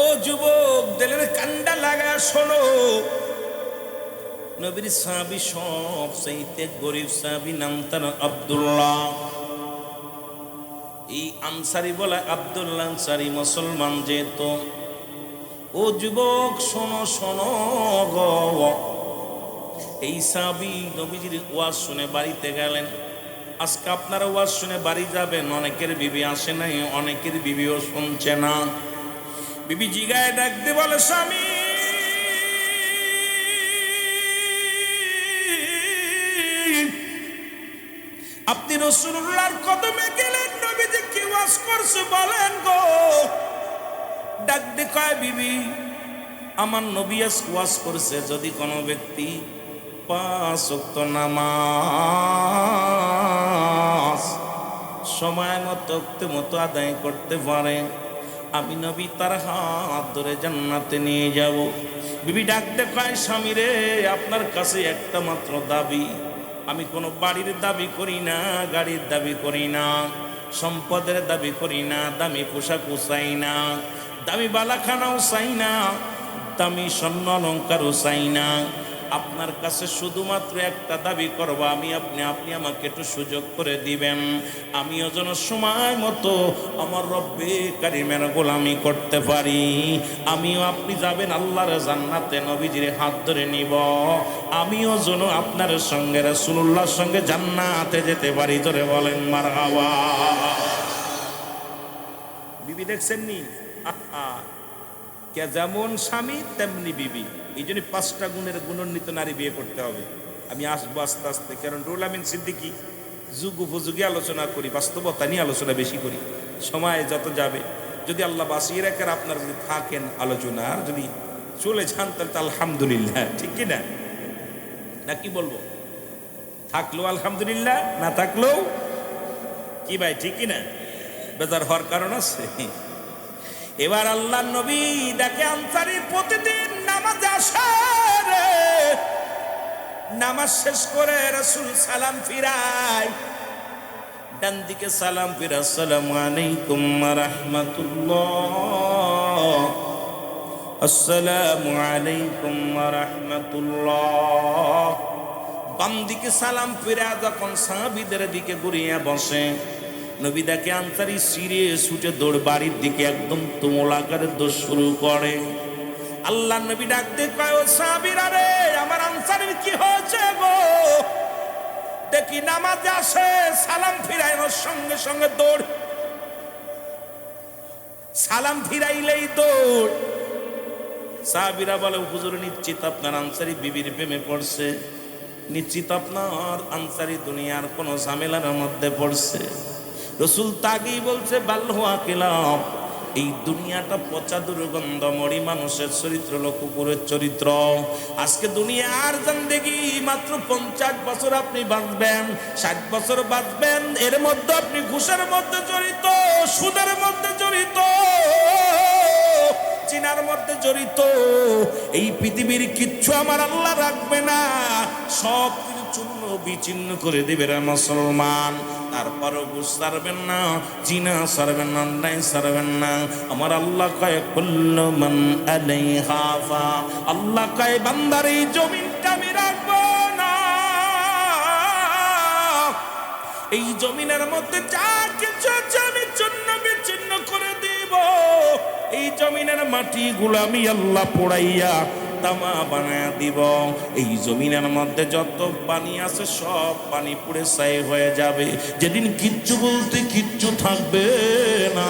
ও যুবক, দিলের কান্ডা লাগা শোনো, নবীর সাহাবী সবচাইতে গরিব সাহাবী, নাম তার আব্দুল্লাহ। এই আনসারী বলে আব্দুল্লাহ আনসারী মুসলমান যেহেতু। ও যুবক শোনো শোনো গো, এই সাহাবী নবীজির ওয়াজ শুনে বাড়িতে গেলেন। আজকে আপনারা ওয়াজ শুনে বাড়ি যাবেন, অনেকের বিবি আসে নাই, অনেকের বিবিও শুনছে না। বিবি জিগায় ডাকতে বলে, স্বামী আপনি রাসূলুল্লাহর কদমে গেলেন, নবীজি কি ওয়াজ করছে বলেন গো। ডাক দে কয়, বিবি আমার নবী ওয়াজ করছে যদি কোনো ব্যক্তি 5 ওয়াক্ত নামাজ সময় মতো আদায় করতে পারে, আমি নবী তার হাত ধরে জান্নাতে নিয়ে যাব। বিবি ডাকতে কয়, স্বামী রে আপনার কাছে একটা মাত্র দাবি, আমি কোনো বাড়ির দাবি করি না, গাড়ির দাবি করি না, সম্পদের দাবি করি না, দামি পোশাকও চাই না, দামি বালাখানাও চাই না, দামি স্বর্ণ অলঙ্কারও চাই না। আপনার কাছে শুধুমাত্র একটা দাবি করব, আপনি আমাকে একটু সুযোগ করে দিবেন, আমিও যেন সময় মতো আমার রব্বে কারিমের গোলামি করতে পারি। আমিও, আপনি যাবেন আল্লাহর জান্নাতে, নবীজির হাত ধরে নিব, আমিও যেন আপনার সঙ্গে রাসূলুল্লাহর সঙ্গে জান্নাতে যেতে পারি। ধরে বলেন মারহাবা। বিবি দেখছেন নি, কে যেমন স্বামী তেমনি বিবি। এই জন্য 5টা গুণের গুণান্বিত নারী বিয়ে করতে হবে। আমি আসবো আস্তে আস্তে, কারণ রুহুল আমিন সিদ্দিকী যুগ উপযোগী আলোচনা করি, বাস্তবতা নিয়ে আলোচনা বেশি করি। সময় যত যাবে, যদি আল্লাহ বাঁচিয়ে রাখেন, আপনারা যদি থাকেন আলোচনা, আর যদি চলে যান তাহলে তো আলহামদুলিল্লাহ, ঠিক কিনা? না কি বলবো, থাকলেও আলহামদুলিল্লাহ, না থাকলেও কি ভাই, ঠিক কিনা? বেজার হওয়ার কারণ আছে। এবার আল্লাহ নবী ডাকে আনসারী প্রতিদিন নামাজে আসে রে। নামাজ শেষ করে রাসূল সালাম ফিরায়, ডান দিকে সালাম ফিরা, আসসালামু আলাইকুম ওয়া রাহমাতুল্লাহ, আসসালামু আলাইকুম ওয়া রাহমাতুল্লাহ। বাম দিকে সালাম ফিরা যখন সাহাবীদের দিকে ঘুরিয়ে বসে, নবী দেখে আনসারী সিঁড়ে ছুটে দৌড় বাড়ির দিকে একদম তুমুল আকারে দৌড় শুরু করে। আল্লাহ নবী ডাকতে কয়, ও সাহাবীরা রে, আমার আনসারীর কি হয়েছে গো? দেখি নামাজে আসে, সালাম ফিরাই, ওর সঙ্গে সঙ্গে দৌড়, সালাম ফিরাইলেই দৌড়। সাহাবীরা বলে, হুজুর নিশ্চিত আপনার আনসারী বিবির প্রেমে পড়ছে, নিশ্চিত আপনার আনসারী দুনিয়ার কোনো ঝামেলার মধ্যে পড়ছে। রসুল তাগেই বলছে, বাল্হুয়া কিলাব, এই দুনিয়াটা পচা দুর্গন্ধময়ী মানুষের চরিত্র, কুকুরের চরিত্র। আজকে দুনিয়ার জিন্দেগি মাত্র 50 বছর আপনি বাঁচবেন, 60 বছর বাঁচবেন, এর মধ্যে আপনি ঘুষের মধ্যে জড়িত, সুদের মধ্যে জড়িত, জিনার মধ্যে জড়িত। এই পৃথিবীর কিচ্ছু আমার আল্লাহ রাখবে না, সব চূর্ণ বিচ্ছিন্ন করে দিবে রে মুসলমান। তারপরও ঘুষ ছাড়বেন না, জিনা ছাড়বেন না, অন্যায় ছাড়বেন না। আমার আল্লাহ কয়, কুল্লু মান আলাইহা ফান, আল্লাহ কয় বান্দার এই জমিনটা আমি রাখবো না, এই জমিনের মধ্যে যা কিছু আছে আমি চূর্ণ বিচ্ছিন্ন করে দিব। এই জমিনের মাটিগুলো আমি আল্লাহ পোড়াইয়া তামা বানায়া দিব। এই জমিনের মধ্যে যত পানি আছে সব পানি পুড়ে ছাই হয়ে যাবে। যেদিন কিচ্ছু বলতে কিচ্ছু থাকবে না,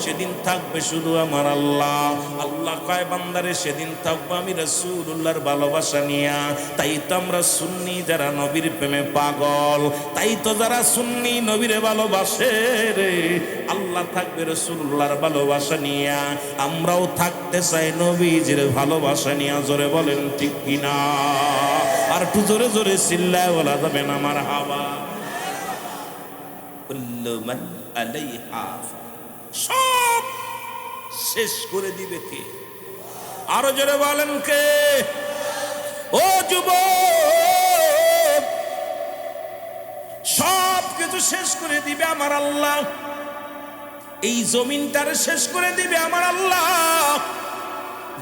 সেদিন থাকবে শুধু আমার আল্লাহ। আল্লাহ কয় বান্দারে, সেদিন থাকবো আমি রাসূলুল্লাহর ভালোবাসা নিয়া। তাই তো আমরা সুন্নি যারা নবীর প্রেমে পাগল, তাই তো যারা সুন্নি নবীরে ভালোবাসে রে, আল্লাহ থাকবে রাসূলুল্লাহর ভালোবাসা নিয়া, আমরাও থাকতে চাই নবীজির ভালোবাসা নিয়া। জোরে বলেন ঠিক কিনা? আর একটু জোরে জোরে চিল্লায় বলা যাবে না মারহাবা। কুল্লু মান আলাইহা ফান, সব শেষ করে দিবে কে? আরো জোরে বলেন কে? ও যুবক, সব কিছু শেষ করে দিবে আমার আল্লাহ। এই জমিনটারে শেষ করে দিবে আমার আল্লাহ।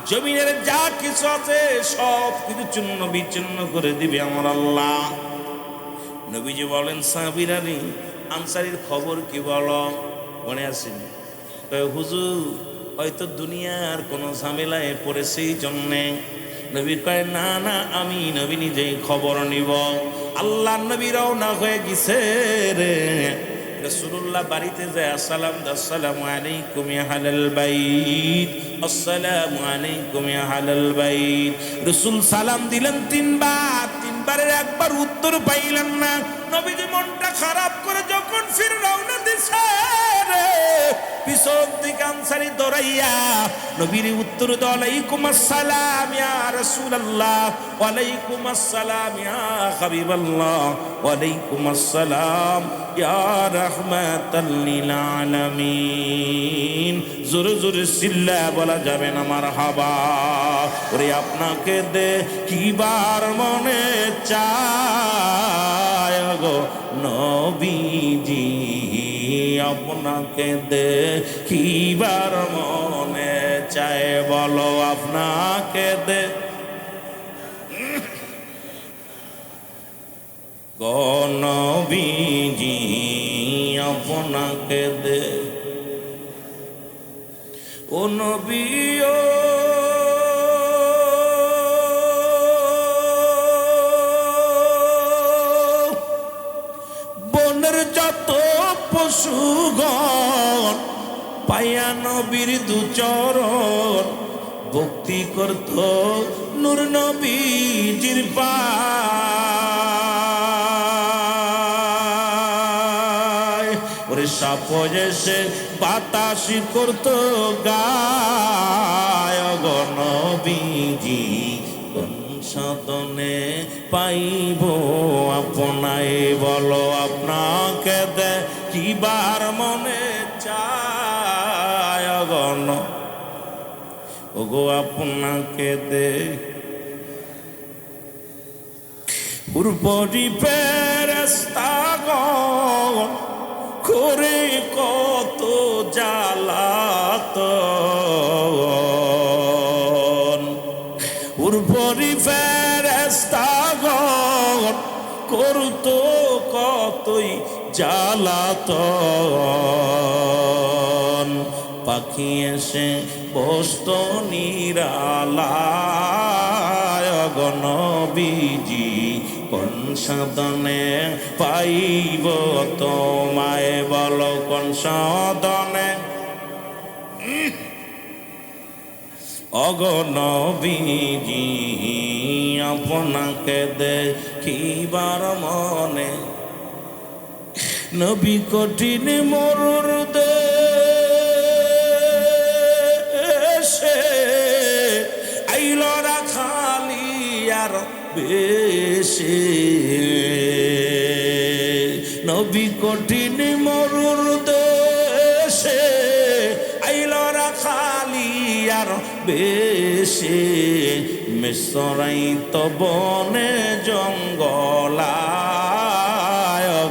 জমিনের যা কিছু আছে সব কিছু চূর্ণ বিচূর্ণ করে দিবে আমার আল্লাহ। নবীজি বলেন, সাহাবীরা রে, আনসারীর খবর কি বলো? মনে আছেন? হুজুর, হয়তো দুনিয়ার কোনো ঝামেলায় পড়েছে এই জন্যে। নবী কয়, না না, আমি নবী নিজেই খবর নিব। আল্লাহ নবী রওনা হয়ে গেছে রে। রাসূলুল্লাহ বাড়িতে যায়, আসসালামু আলাইকুম ইয়া আহলাল বাইত, আসসালামু আলাইকুম ইয়া আহলাল বাইত। রাসূল সালাম দিলেন তিনবার, তিনবারের একবার উত্তর পাইলেন না। নবীজি মনটা খারাপ করে যখন ফিরে রওনা দিছে রে, পিছন দিকে আনসারী দৌড়াইয়া নবীর উত্তর দাও, আলাইকুম আসসালাম ইয়া রাসূলুল্লাহ, ওয়ালাইকুম আসসালাম ইয়া হাবিবাল্লাহ, ওয়ালাইকুম আসসালাম ইয়া রাহমাতাল লিল আলামিন। জোরে জোরে চিল্লা বলা যাবে না মারহাবা। ওরে আপনাকে দেখিবার মনে চায় গো নবীজি, আপনাকে দেখিবার মনে চায়, বলো আপনাকে নবীজি, আপনাকে ও নবী ও বনের যত পশুগণ পাইয়া নবীর দুচরণ ভক্তি করত নূর নবীজির পায়। ওরে সাপ এসে বাতাসি করত গায় গো নবীজি, কোন সাধনে পাইব আপনায়, বলো আপনাকে দেখিবার মনে চায় গণ, ওগো আপনাকে পূর্বরি ফেরেশতাগণ করে কত জ্বালাতন, পূর্বরি ফেরেশতাগণ করত কতই জ্বালাতন। পাখি এসে বসত নিরালায় গো নবীজি, কোন সাধনে পাইব তোমায়, বলো কোন সাধনে ওগো নবীজি, আপনাকে দেখিবার মনে। নবী কঠিন মরুর দেশে আইল রাখালিয়ার বেশে, নবী কঠিন মরুর দেশে আইল রাখালিয়ার বেশে, মিসরাই তো বনে জঙ্গলায়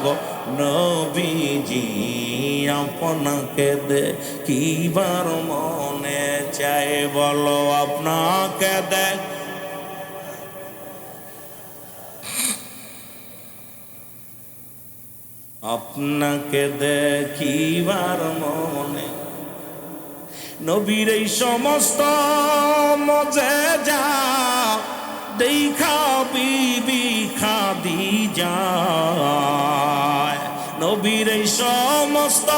গো নবীজি, আপনাকে দেখিবার মনে চায়, বলো আপনাকে আপনাকে দেখিবার মনে। নবীর এই সমস্ত মজেজা দেখা বিবি খাদিজা, নবীর এই সমস্ত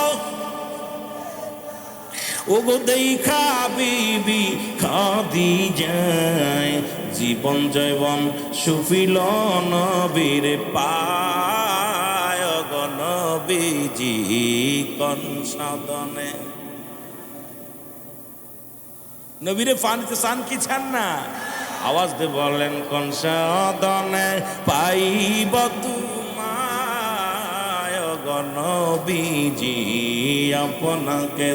ওগো দেখা বিবি খাদিজায়, জীবন জৈবন সুফিল নবীর পায় গো নবীজি, কোন সাধনে নবীরে পানিতে চান কি চান না? আওয়াজ দিয়ে বললেন, কোন সাধনে পাইব তোমায় গো নবীজি, আপনাকে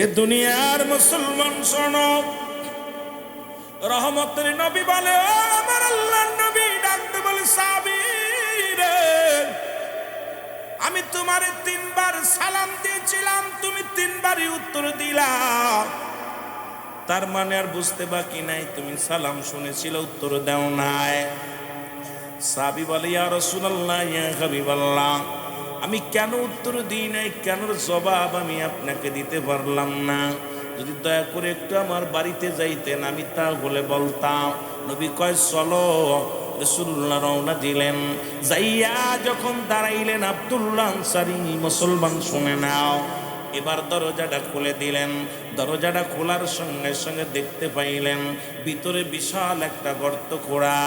এ দুনিয়ার মুসলমান শোনো, রহমতের নবী বলে, ও আমার আল্লাহর নবী ডাকতে বলে, সাহাবীরে আমি তোমারে 3 বার সালাম দিয়েছিলাম, তুমি 3 বারই উত্তর দিলা। তার মানে আর বুঝতে বাকি নাই তুমি সালাম শুনেছিল, উত্তর দাও নাই। সাহাবী বলে, ইয়া রাসূলুল্লাহ, ইয়া হাবিবাল্লাহ, আমি কেন উত্তর দিই নাই, কেন জবাব আমি আপনাকে দিতে পারলাম না? যদি দয়া করে একটু আমার বাড়িতে যাইতেন, আমি তা বলে বলতাম। নবী কয়, চলো। রাসূলুল্লাহ রওনা দিলেন। যাইয়া যখন দাঁড়াইলেন, আব্দুল্লাহ আনসারী মুসলমান, শুনে নাও। এবার দরজাটা খুলে দিলেন। দরজাটা খোলার সঙ্গে সঙ্গে দেখতে পাইলেন ভিতরে বিশাল একটা গর্ত খোঁড়া।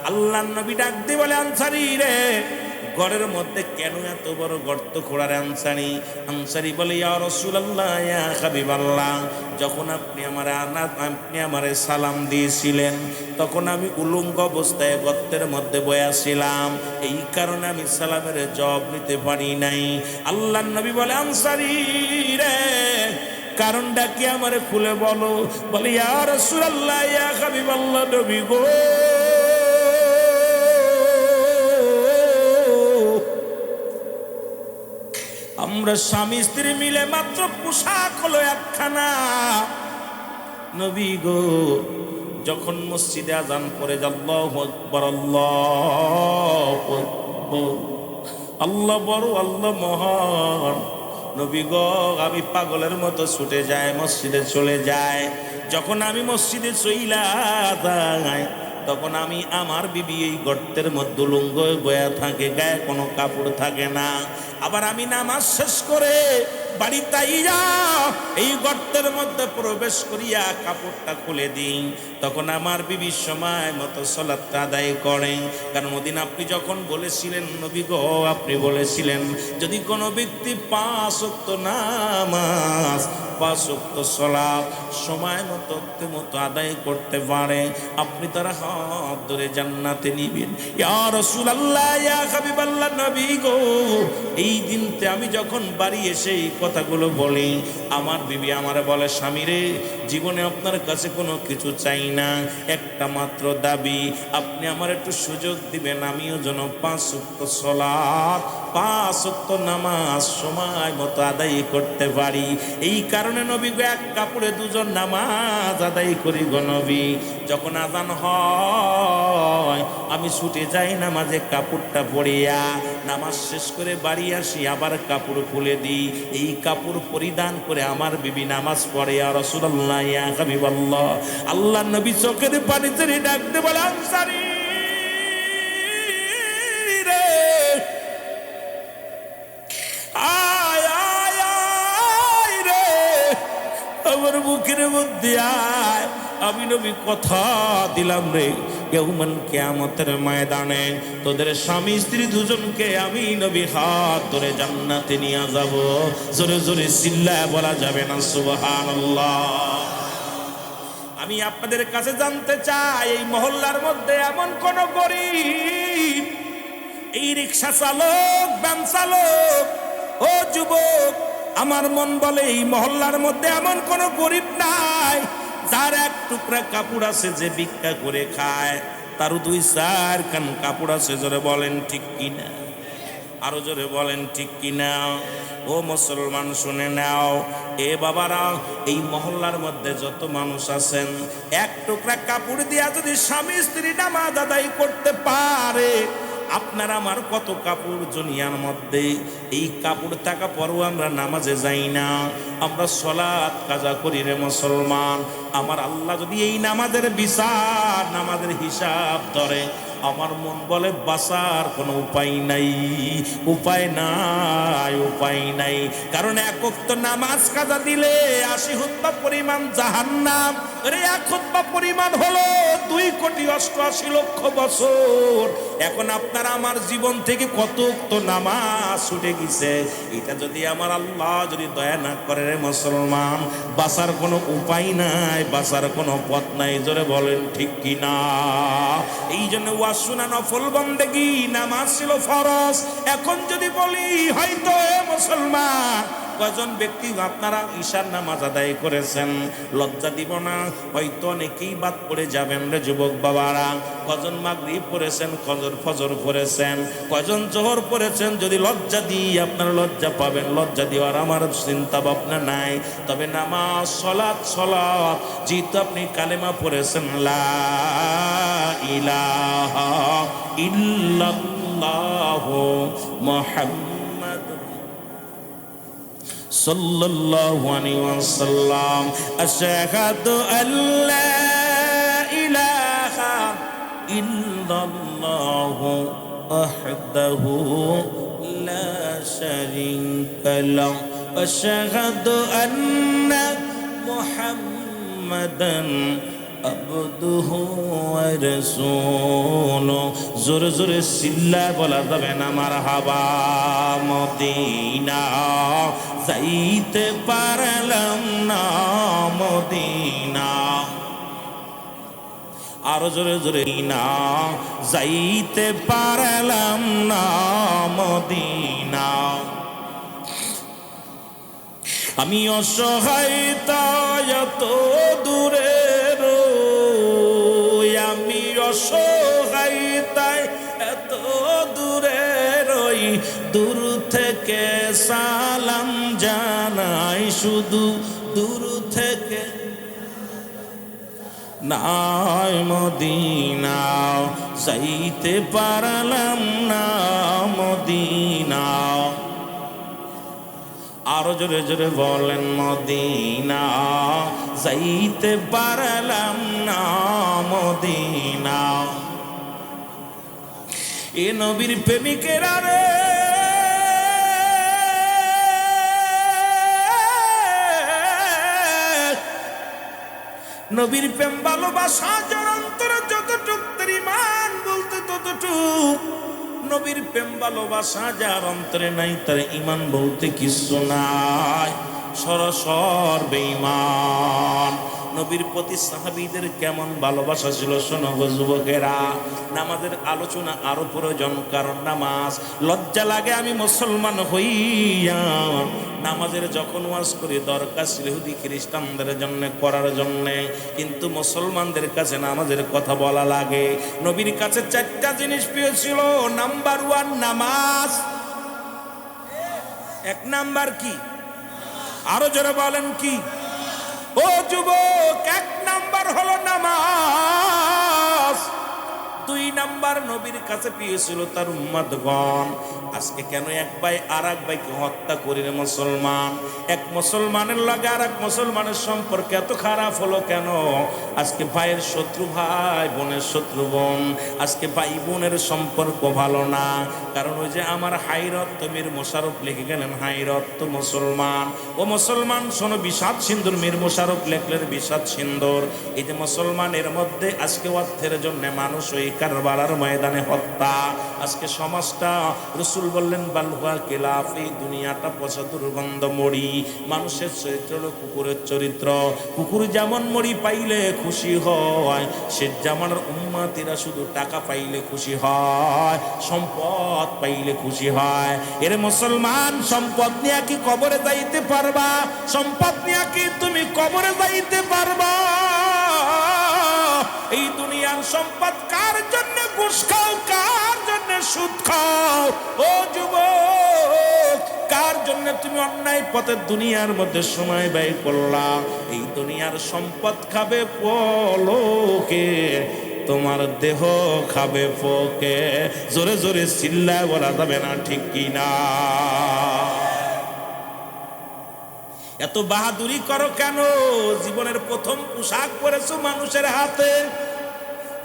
আল্লাহর নবী ডাক দিয়ে বলে, আনসারী রে, ঘরের মধ্যে কেন এত বড় গর্ত খোঁড়ার? আনসারী বলে, ইয়া রাসূলুল্লাহ, ইয়া হাবিবাল্লাহ, যখন আপনি আমারে সালাম দিয়েছিলেন, তখন আমি উলঙ্গ অবস্থায় গর্তের মধ্যে বয়াছিলাম, এই কারণে আমি সালামের জবাব নিতে পারি নাই। আল্লাহর নবী বলে, আনসারী রে, কারণটা কি আমারে খুলে বলো। বলে, ইয়া রাসূলুল্লাহ, ইয়া হাবিবাল্লাহ, নবী গো, আমরা স্বামী স্ত্রী মিলে মাত্র পোশাক হলো একখানা। নবী গো, যখন মসজিদে আযান পড়ে, আল্লাহু আকবার, আল্লাহু আকবার, আল্লাহ বড়, আল্লাহ মহান। নবী গো, আমি পাগলের মতো ছুটে যায়, মসজিদে চলে যায়। যখন আমি মসজিদে চইলা যাই, তখন আমি আমার বিবি এই গর্তের মধ্যে উলঙ্গ বয়া থাকে, গায়ে কোনো কাপড় থাকে না। আবার আমি নামাজ শেষ করে বাড়িতে এই গর্তের মধ্যে প্রবেশ করিয়া কাপড়টা খুলে দিই, তখন আমার বিবি সময় মতো সালাতটা আদায় করে। কারণ ওদিন আপনি যখন বলেছিলেন, নবী গো, আপনি বলেছিলেন যদি কোনো ব্যক্তি 5 ওয়াক্ত নামাজ, 5 ওয়াক্ত সালাত সময় মতো আদায় করতে পারে, আপনি তার হাত ধরে জান্নাতে নিবেন। ইয়া রাসূলুল্লাহ, ইয়া হাবিবাল্লাহ, নবী গো, এই দিনতে আমি যখন বাড়ি এসে এই কথাগুলো বলি, আমার বিবি আমারে বলে, স্বামী রে, জীবনে আপনার কাছে কোনো কিছু চাই না, একটা মাত্র দাবি, আপনি আমার একটু সুযোগ দিবেন, আমিও যেন 5 ওয়াক্ত সালাত, 5 ওয়াক্ত নামাজ সময় মতো আদায় করতে পারি। এই কারণে নবী গো, এক কাপড়ে 2 জন নামাজ আদায় করি গো নবী। যখন আযান হয়, আমি ছুটে যাই নামাজে, কাপড়টা পরিয়া নামাজ শেষ করে বাড়ি আসি, আবার কাপড় খুলে দিই। এই কাপড় পরিধান করে আমার বিবি নামাজ পড়ে। ইয়া রাসূলুল্লাহ, ইয়া হাবিবাল্লাহ, আল্লাহর নবী চোখের পানিতে ডাকতে বলে, আনসারী রে, আয় আয় আয় রে, আমার বুকের মধ্যে আয়। আমি নবী কথা দিলাম রে, ইয়াউমাল কিয়ামতের ময়দানে তোদের স্বামী স্ত্রী 2 জনকে আমি নবী হাত ধরে জান্নাতে নিয়ে যাব। জোরে জোরে চিল্লায় বলা যাবে না সুবহানাল্লাহ? আমি আপনাদের কাছে জানতে চাই, এই মহল্লার মধ্যে এমন কোন গরিব, এই রিক্সা চালক, ভ্যান চালক, ও যুবক, আমার মন বলে এই মহল্লার মধ্যে এমন কোন গরিব নাই যার 1 টুকরা কাপড় আছে, যে ভিক্ষা করে খায়, তারও 2-4 খান কাপড় আছে। জোরে বলেন ঠিক কিনা? আরো জোরে বলেন ঠিক কিনা? ও মুসলমান, শুনে নাও, এ বাবারা, এই মহল্লার মধ্যে যত মানুষ আছেন, 1 টুকরা কাপড় দিয়া যদি স্বামী স্ত্রী নামাজ আদায় করতে পারে, আপনার আমার কত কাপড় দুনিয়ার মধ্যে। এই কাপড় থাকা পরও আমরা নামাজে যাই না, আমরা সালাত কাজা করি রে মুসলমান। আমার আল্লাহ যদি এই নামাজের বিচার, নামাজের হিসাব ধরে, আমার মন বলে বাঁচার কোনো উপায় নাই, উপায় নাই, উপায় নাই। কারণ 1 ওয়াক্ত নামাজ কাজা দিলে 80 হুতবা পরিমাণ জাহান্নাম। আরে 1 হুতবা পরিমাণ হলো 2,88,00,000 বছর। এখন আপনার আমার জীবন থেকে কত ওয়াক্ত নামাজ ছুটে গেছে, এটা যদি আমার আল্লাহ যদি দয়া না করে রে মুসলমান, বাঁচার কোনো উপায় নাই, বাঁচার কোনো পথ নাই। জোরে বলেন ঠিক কিনা? এই জন্য ওয়াসুনা নফল বন্দেগী, নামাজ ছিল ফরজ। এখন যদি বলি হয়তো মুসলমান কয়জন ব্যক্তি আপনারা ঈশার নামাজ আদায় করেছেন? লজ্জা দিব না? হয়তো অনেকেই বাদ পড়ে যাবেন রে যুবক বাবারা। কজন মাগরিব পড়েছেন, কজন ফজর পড়েছেন, কজন জোহর পড়েছেন? যদি লজ্জা দিই আপনারা লজ্জা পাবেন। লজ্জা দেওয়ার আমার চিন্তা ভাবনা নাই। তবে নামাজ, সলাৎ যেহেতু আপনি কালেমা পড়েছেন লা ইলাহা ইল্লাল্লাহু মুহাম্মাদ সাল্লাল্লাহু আলাইহি ওয়াসাল্লাম, আশহাদু আল্লা ইলাহা ইল্লাল্লাহু ওয়াহদাহু লা শারীকা লাহু, আশহাদু আন্না মুহাম্মাদান আবদুহু ওয়া রাসূলুহু। জোরে জোরে চিল্লায় বলা যাবে না মারহাবা। মদিনা যাইতে পারলাম না, মদিনা। আরো জোরে জোরে না, যাইতে পারলাম না, মদিনা। আমি অসহায় তাই এত দূরে রই, আমি অসহায় তাই এত দূরে রই। দূর থেকে সালাম জানাই, শুধু দূর থেকে। নাই মদিনা যাইতে পারলাম না, মদিনা। আরো জোরে জোরে বলেন, মদিনা যাইতে পারলাম না, মদিনা। এ নবীর প্রেমিকেরা রে, নবীর প্রেম ভালোবাসা যার অন্তরে যতটুক, তার ঈমান বলতে ততটুক। নবীর প্রেম ভালোবাসা যার অন্তরে নাই, তার ঈমান বলতে কিছু নাই। সরাসর বেঈমান। নবীর প্রতি সাহাবীদের কেমন ভালোবাসা ছিল শোনো গো যুবকেরা। নামাজের আলোচনা আরো প্রয়োজন, কারণ নামাজ লজ্জা লাগে আমি মুসলমান হইয়া নামাজের যখন ওয়াজ করি দরকার ছিল ইহুদি খ্রিস্টানদের জন্য করার জন্য, কিন্তু মুসলমানদের কাছে নামাজের কথা বলা লাগে। নবীর কাছে চারটা জিনিস প্রিয় ছিল। নাম্বার 1 নামাজ। এক নাম্বার কি? আরো জোরে বলেন কি? ও যুবক, এক নাম্বার হলো নামাজ। 2 নাম্বার নবীর কাছে পেয়েছিল তার উম্মতগণ। আজকে কেন এক ভাই আর এক ভাইকে হত্যা করি রে মুসলমান? এক মুসলমানের লগে আর এক মুসলমানের সম্পর্ক এত খারাপ হলো কেন? আজকে ভাইয়ের শত্রু ভাই, বোনের শত্রু বোন। আজকে ভাই বোনের সম্পর্ক ভালো না, কারণ ওই যে আমার হাইরত মীর মোশাররফ লিখে গেলেন, হাইরত তো মুসলমান। ও মুসলমান শোনো, বিষাদ সিন্দুর মীর মোশাররফ লেখলেন বিষাদ সিন্দুর। এই যে মুসলমানের মধ্যে আজকে অর্থের জন্য মানুষ ওই কারবালার ময়দানে হত্যা। আজকে সমাজটা, রাসূল বললেন বালহুয়া কিলাফ, এই দুনিয়াটা পচা দুর্গন্ধ মরি। মানুষের চরিত্র হলো কুকুরের চরিত্র। কুকুর যেমন মরি পাইলে খুশি হয়, সে জামানার উম্মতিরা শুধু টাকা পাইলে খুশি হয়, সম্পদ পাইলে খুশি হয়। এর মুসলমান, সম্পদ নিয়ে কি কবরে যাইতে পারবা? সম্পদ নিয়ে কি তুমি কবরে যাইতে পারবা? এই দুনিয়ার সম্পদ কার জন্য ঘুষ খাও, কার জন্য সুদ খাও? ও যুবক, কার জন্য তুমি অন্যায় পথে দুনিয়ার মধ্যে সময় ব্যয় করলা? এই দুনিয়ার সম্পদ খাবে পলকে, তোমার দেহ খাবে ফোকে। জোরে জোরে চিল্লায় বলা যাবে না, ঠিক কিনা? এত বাহাদুরি করো কেন? জীবনের প্রথম পোশাক পরেছো মানুষের হাতে,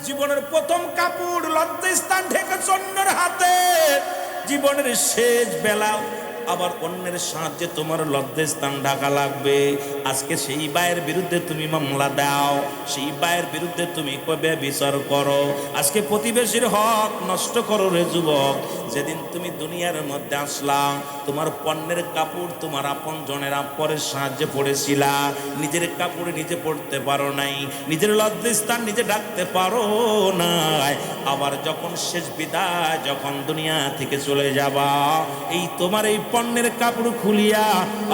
জীবনের প্রথম কাপড় লজ্জাস্থান ঢেকেছ অন্যের হাতে, জীবনের শেষ বেলা আবার অন্যের সাহায্যে তোমার লজ্জাস্থান ঢাকা লাগবে। আজকে সেই ভাইয়ের বিরুদ্ধে তুমি মামলা দাও, সেই ভাইয়ের বিরুদ্ধে তুমি কবে বিচার করো। আজকে প্রতিবেশীর হক নষ্ট করো রে যুবক। যেদিন তুমি দুনিয়ার মধ্যে আসলা, তোমার পণ্যের কাপড় তোমার আপন জনের পরের সাহায্যে পড়েছিলা, নিজের কাপড়ে নিজে পড়তে পারো নাই, নিজের লজ্জাস্থান নিজে ঢাকতে পারো নাই। আবার যখন শেষ বিদায়, যখন দুনিয়া থেকে চলে যাবা, এই তোমার এই অন্যের কাপড় খুলিয়া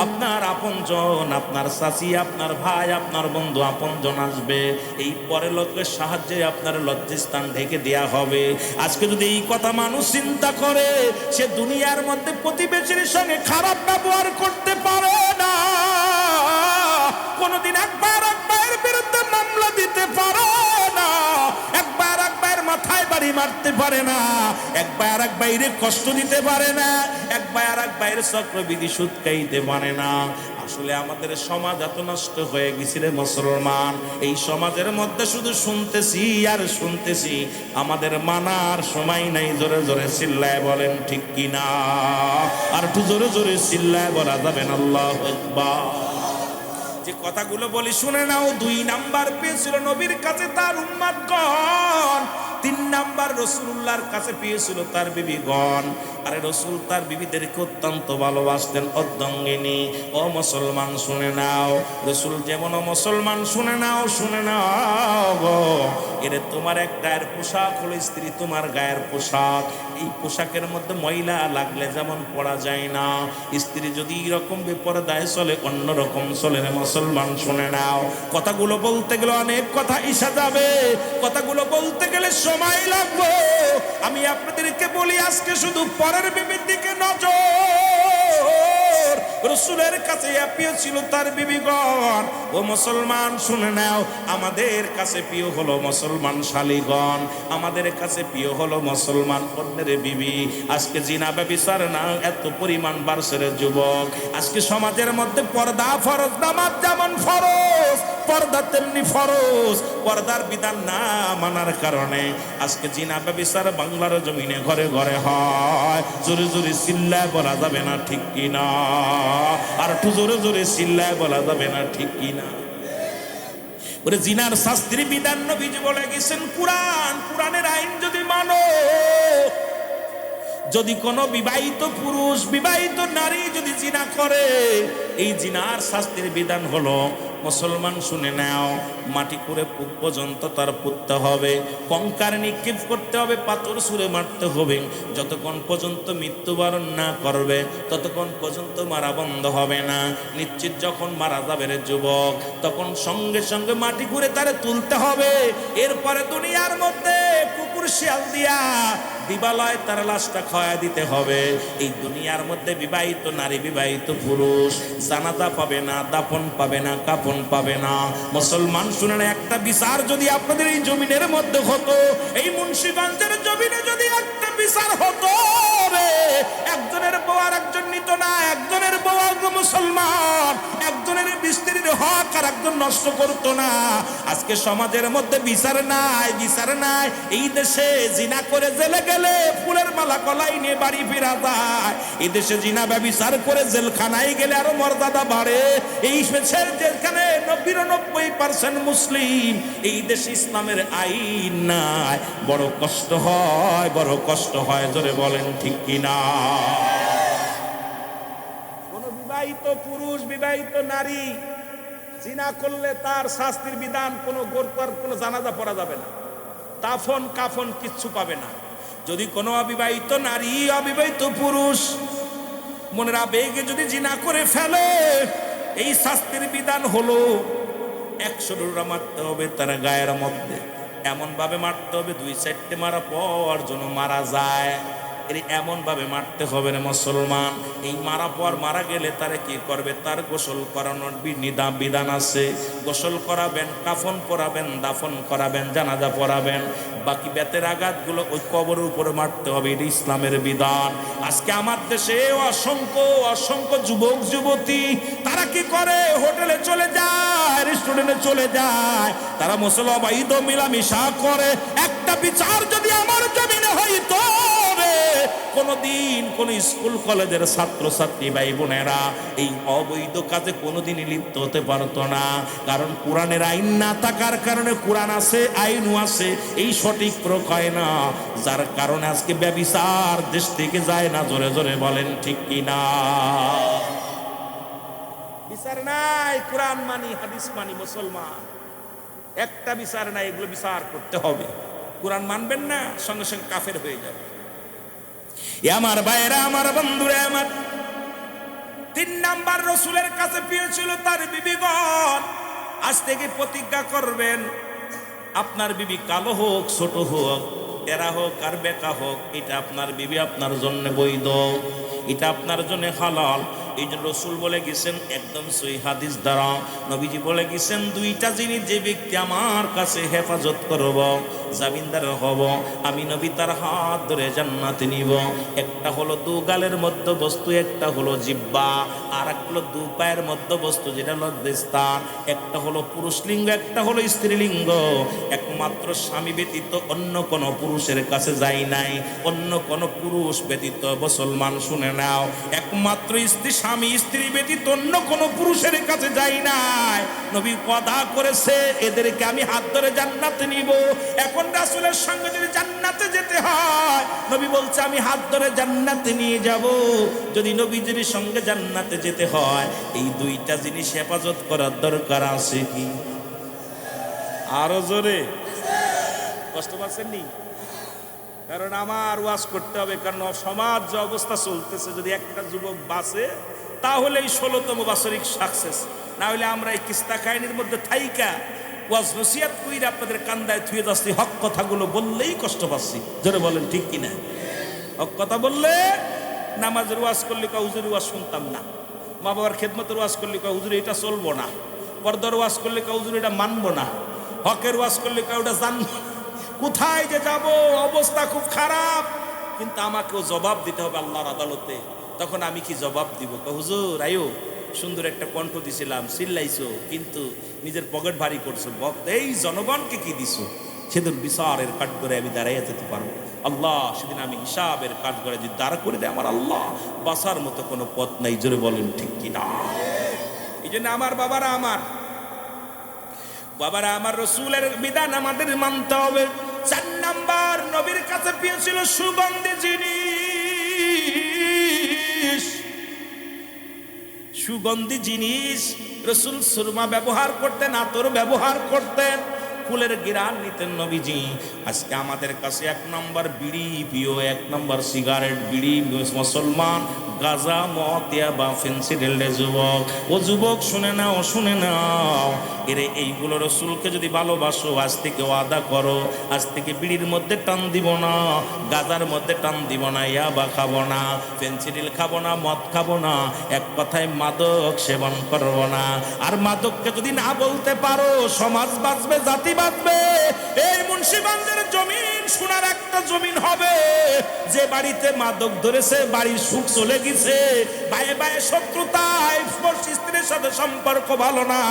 আপনার আপনজন, আপনার চাচি, আপনার ভাই, আপনার বন্ধু আপনজন আসবে, এই পরের লোকের সাহায্যে আপনার লজ্জাস্থান ঢেকে দেয়া হবে। আজকে যদি এই কথা মানুষ চিন্তা করে, সে দুনিয়ার মধ্যে প্রতিবেশীর সঙ্গে খারাপ ব্যবহার করতে পারে না, কোনদিন একবার একবার বিরুদ্ধে মামলা দিতে পারে না, একবার একবার মাথায় বাড়ি মারতে পারে না, একবার এক বাইরে কষ্ট দিতে পারে না, একবার এক বাইরে চক্রবৃদ্ধি সুদ খাইতে পারে না। আসলে আমাদের সমাজ এত নষ্ট হয়ে গেছে রে মুসলমান, এই সমাজের মধ্যে শুধু শুনতেছি আর শুনতেছি, আমাদের মানার সময় নাই। জোরে জোরে চিল্লায় বলেন ঠিক কিনা? আর একটু জোরে জোরে চিল্লায় বলা যাবেন আল্লাহু আকবার। যে কথাগুলো বলি শুনে নাও। 2 নাম্বার পেয়েছিল নবীর কাছে তার উম্মতগণ, 3 নাম্বার রাসূলুল্লাহর কাছে পেয়েছিল তার বিবিগণ। আরে রাসূল তার বিবিদেরকে অত্যন্ত ভালোবাসতেন, অর্ধাঙ্গিনী। ও মুসলমান শুনে নাও, রাসূল যেমন মুসলমান শুনে নাও, শুনে নাও গো, এরে তোমার এক গায়ের পোশাক হলো স্ত্রী, তোমার গায়ের পোশাক। এই পোশাকের মধ্যে ময়লা লাগলে যেমন পরা যায় না, স্ত্রী যদি এরকম বেপরদায় চলে অন্যরকম চলে রে মুসলমান শুনে নাও। কথাগুলো বলতে গেলে অনেক কথা ইসা যাবে, কথাগুলো বলতে গেলে সময় লাগবে। আমি আপনাদেরকে বলি আজকে শুধু পরের বিবির দিকে নজর। রাসূলের কাছে প্রিয় ছিল তার বিবিগণ। ও মুসলমান শুনে নাও, আমাদের কাছে প্রিয় হলো মুসলমান শালীগণ, আমাদের কাছে প্রিয় হলো মুসলমান অন্যের বিবি। আজকে জিনা ব্যভিচার না এত পরিমাণ বাড়ছে রে যুবক। আজকে সমাজের মধ্যে পর্দা ফরজ, নামাজ যেমন ফরজ, পর্দা তেমনি ফরজ। পর্দার বিধান না মানার কারণে আজকে জিনা ব্যভিচার বাংলার জমিনে ঘরে ঘরে হয়। জোরে জোরে চিল্লায় বলা যাবে না ঠিক কিনা? আর একটু জোরে জোরে চিল্লায় বলা যাবে না ঠিক কিনা? ওরে জিনার শাস্ত্রী বিধান নবীজি বলে গেছেন কুরআন, কুরআনের আইন যদি মানো, যদি কোনো বিবাহিত পুরুষ বিবাহিত নারী যদি জিনা করে, এই জিনার শাস্তির বিধান হলো, মুসলমান শুনে নাও, মাটি করে পুত পর্যন্ত তার পুততে হবে, কঙ্কার নিক্ষেপ করতে হবে, পাথর ছুঁড়ে মারতে হবে। যতক্ষণ পর্যন্ত মৃত্যুবরণ না করবে ততক্ষণ পর্যন্ত মারা বন্ধ হবে না। নিশ্চিত যখন মারা যাবে রে যুবক, তখন সঙ্গে সঙ্গে মাটি করে তারে তুলতে হবে। এরপরে দুনিয়ার মধ্যে কুকুর শিয়াল দিয়া দিবালয় তার লাশটা খাওয়া দিতে হবে। এই দুনিয়ার মধ্যে বিবাহিত নারী বিবাহিত পুরুষ জানাজা পাবে না, দাফন পাবে না, কাফন পাবে না। মুসলমান শুনেন, একটা বিচার যদি আপনাদের এই জমিনের মধ্যে হতো, এই মুন্সিগঞ্জের জমিনে যদি একটা বিচার হতো রে, একজনের বউ আর একজন নিত না, একজনের বউ মুসলমান, একজনের স্ত্রীর হক আর একজন নষ্ট করতো না। আজকে সমাজের মধ্যে বিচার নাই, বিচার নাই। এই দেশে জিনা করে জেলে গেলে ফুলের মালা গলায় নিয়ে বাড়ি ফেরা যায়। এই দেশে জিনা ব্যভিচার করে জেলখানায় গেলে আরো মর্যাদা বাড়ে। এই দেশের যেখানে 99% মুসলিম, এই দেশে ইসলামের আইন নাই, বড় কষ্ট হয়, বড় কষ্ট হয়। জোরে বলেন ঠিক কিনা? কোন বিবাহিত পুরুষ বিবাহিত নারী জিনা করলে তার শাস্তির বিধান, কোনো গোরতার কোনো জানাজা পড়া যাবে না, দাফন কাফন কিচ্ছু পাবে না। যদি কোনো অবিবাহিত নারী অবিবাহিত পুরুষ মনের আবেগে যদি জিনা করে ফেলে, এই শাস্তির বিধান হলো 100 ডোরা মারতে হবে তার গায়ের মধ্যে, এমন ভাবে মারতে হবে 2-4টে মারা পর যেন মারা যায়। এমন ভাবে মারতে হবে না মুসলমান। এই মারা পর মারা গেলে তারে কি করবে? তার গোসল করানোর বিধান আছে। গোসল করাবেন, কাফন পরাবেন, দাফন করাবেন, জানাজা পড়াবেন। বাকি বেতের আঘাতগুলো ওই কবরের উপরে মারতে হবে, এটা ইসলামের বিধান। আজকে আমার দেশে অসংখ্য অসংখ্য যুবক যুবতী তারা কি করে? হোটেলে চলে যায়, রেস্টুরেন্টে চলে যায়, তারা মুসলমান মিলামিশা করে। একটা বিচার যদি আমার জমিনে হইতো, কোনদিন কোন স্কুল কলেজের ছাত্র ছাত্রী ভাই বোনেরা এই অবৈধ কাজে কোনোদিনই লিপ্ত হতে পারতো না। কারণ কোরআনের আইন না থাকার কারণে, কোরআন আছে আইনও আছে, এই সঠিক প্রয়োগ হয় না, যার কারণে আজকে ব্যভিচার দেশ থেকে যায় না। জোরে জোরে বলেন ঠিক কিনা? বিচার নাই, কোরআন মানি, হাদিস মানি, মুসলমান একটা বিচার নাই, এগুলো বিচার করতে হবে। কোরআন মানবেন না, সঙ্গে সঙ্গে কাফের হয়ে যাবে। আমার ভাইয়েরা, আমার বন্ধুরা, আমার তিন নাম্বার রসুলের কাছে পেয়েছিল তার বিবিগণ, আজ থেকে প্রতিজ্ঞা করবেন আপনার বিবি কালো হোক ছোট হোক, এরা হোক আর বেকা হোক, এটা আপনার বিবি আপনার জন্য বৈধ, এটা আপনার জন্য হালাল। এই জন্য রসুল বলে গেছেন একদম সহিহ হাদিস দ্বারা নবীজি বলে গেছেন, দুইটা জিনিস যে ব্যক্তি আমার কাছে হেফাজত করব, জামিনদার হব, আমি নবী তার হাত ধরে জান্নাতে নিব। একটা হলো দু গালের মধ্য বস্তু, একটা হলো জিহ্বা, আর একটা হলো দু পায়ের মধ্য বস্তু যেটা লজ্জাস্থান, একটা হলো পুরুষ লিঙ্গ, একটা হলো স্ত্রীলিঙ্গ। একমাত্র স্বামী ব্যতীত অন্য কোনো পুরুষের কাছে যাই নাই, অন্য কোনো পুরুষ ব্যতীত মুসলমান শুনে নাও, একমাত্র স্বামী স্ত্রী ব্যতীত অন্য কোনো পুরুষের কাছে যাই নাই। নবী কথা করেছে এদেরকে আমি হাত ধরে জান্নাতে নিব। এখন রাসূলের সঙ্গে যদি জান্নাতে যেতে হয়, নবী বলছে আমি হাত ধরে জান্নাতে নিয়ে যাব। যদি নবীজির সঙ্গে জান্নাতে যেতে হয়, এই দুইটা জিনিস হেফাজত করার দরকার আছে কি? আরো জোরে কষ্ট পাচ্ছেন নি? কারণ আমার ওয়াজ করতে হবে, কারণ সমাজ যে অবস্থা চলতেছে, যদি একটা যুবক বাঁচে তাহলে এই 16তম বাৎসরিক সাকসেস, না হলে আমরা এই কিস্তা কাহিনীর মধ্যে থাইকা ওয়াজ নসিহত কইরা আপনাদের কান্দায় থুয়ে যাচ্ছি, হক কথাগুলো বললেই কষ্ট পাচ্ছি। জোরে বলেন ঠিক কিনা? হক কথা বললে নামাজের ওয়াজ করলে কা হুজুর ওয়াজ শুনতাম না, মা বাবার খেদমতের ওয়াজ করলে কা হুজুর এটা চলবো না, পর্দার ওয়াজ করলে কা হুজুর এটা মানবো না, হকের ওয়াজ করলে কা ওটা জানবো। কোথায় যে যাব, অবস্থা খুব খারাপ। কিন্তু আমাকেও জবাব দিতে হবে আল্লাহর আদালতে। তখন আমি কি জবাব দিব? হুজুর আয়ো, সুন্দর একটা কণ্ঠ দিছিলাম, চিল্লাইছো, কিন্তু নিজের পকেট ভারী করছো, এই জনগণকে কি দিছো? সেদিন বিচারের কাঠ করে আমি দাঁড়াইয়া যেতে পারবো। আল্লাহ সেদিন আমি হিসাবের কাঠ করে যদি দাঁড়া করে দেয় আমার আল্লাহ, বাঁচার মতো কোনো পথ নাই। জোরে বলেন ঠিক কিনা? এই জন্য আমার বাবারা আমার রসুলের বিধান আমাদের মানতে হবে। 4 নাম্বার নবীর কাছে পেয়েছিল সুগন্ধি জিনিস। সুগন্ধি জিনিস রসুল সুরমা ব্যবহার করতেন, আতর ব্যবহার করতেন, ফুলের ঘ্রাণ নিতেন নবীজি। আজকে আমাদের কাছে 1 নম্বর বিড়ি প্রিয়, 1 নম্বর সিগারেট বিড়ি মুসলমান, গাঁজা মদ বা ফেন্সিডিল। যুবক ও যুবক শুনে নাও এরে এইগুলো রসুলকে যদি ভালোবাসো, আজ থেকে ওয়াদা করো, আজ থেকে বিড়ির মধ্যে টান দিব না, গাঁজার মধ্যে টান দিব না, ইয়াবা খাবো না, ফেন্সিডিল খাবো না, মদ খাবো না, এক কথায় মাদক সেবন করবো না। আর মাদককে যদি না বলতে পারো, সমাজ বাঁচবে, জাতি বাঁচবে। এই মুন্সিগঞ্জের জমিন সোনার একটা জমিন হবে। যে বাড়িতে মাদক ধরেছে, বাড়ির সুখ চলে গেছে, বায়ে বায়ে শত্রুতায়, স্ত্রীর সাথে সম্পর্ক ভালো না।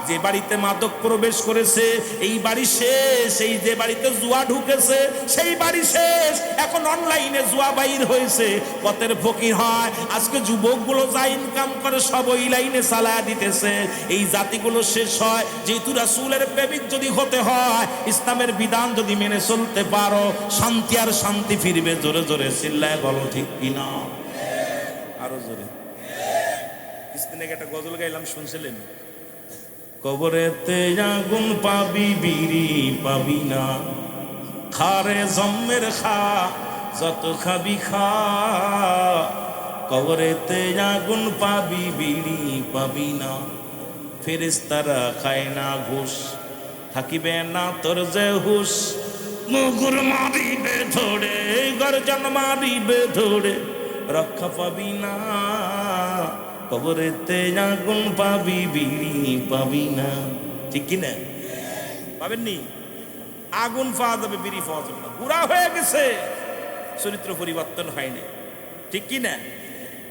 যে বাড়িতে মাদক প্রবেশ করেছে, এই বাড়ি শেষ। এই যে বাড়িতে জুয়া ঢুকেছে, সেই বাড়ি শেষ। এখন অনলাইনে জুয়া বাইর হয়েছে, পথের ফকির হয়। আজকে যুবকগুলো যা ইনকাম করে সব ওই লাইনে চালায়া দিতেছে। এই জাতিগুলো শেষ হয়। যেহেতু রাসূলের প্রেমিক যদি হতে হয়, ইসলামের বিধান যদি মেনে চলতে পারো, শান্তি আর শান্তি ফিরবে। জোরে জোরে চিল্লায় বলো ঠিক কিনা? আরো জোরে। কিছুদিন আগে একটা গজল গাইলাম, শুনছিলেন? কবরেতে আগুন পাবি, বিড়ি পাবি না, খারে জম্মের খা, যত খাবি খা। কবরেতে আগুন পাবি, বিড়ি পাবি না, ফেরেশতারা খায় না ঘুষ, থাকিবে না তোর যে হুশ। মুগুর মারিবে ধরে, গর্জন মারিবে ধরে, রক্ষা পাবি না। কবরেতে আগুন পাবি, বিড়ি পাবি না। ঠিক কিনা? পাবেননি? আগুন পাওয়া যাবে, বিড়ি পাওয়া যাবে না। বুড়া হয়ে গেছে, চরিত্র পরিবর্তন হয়নি। ঠিক কিনা?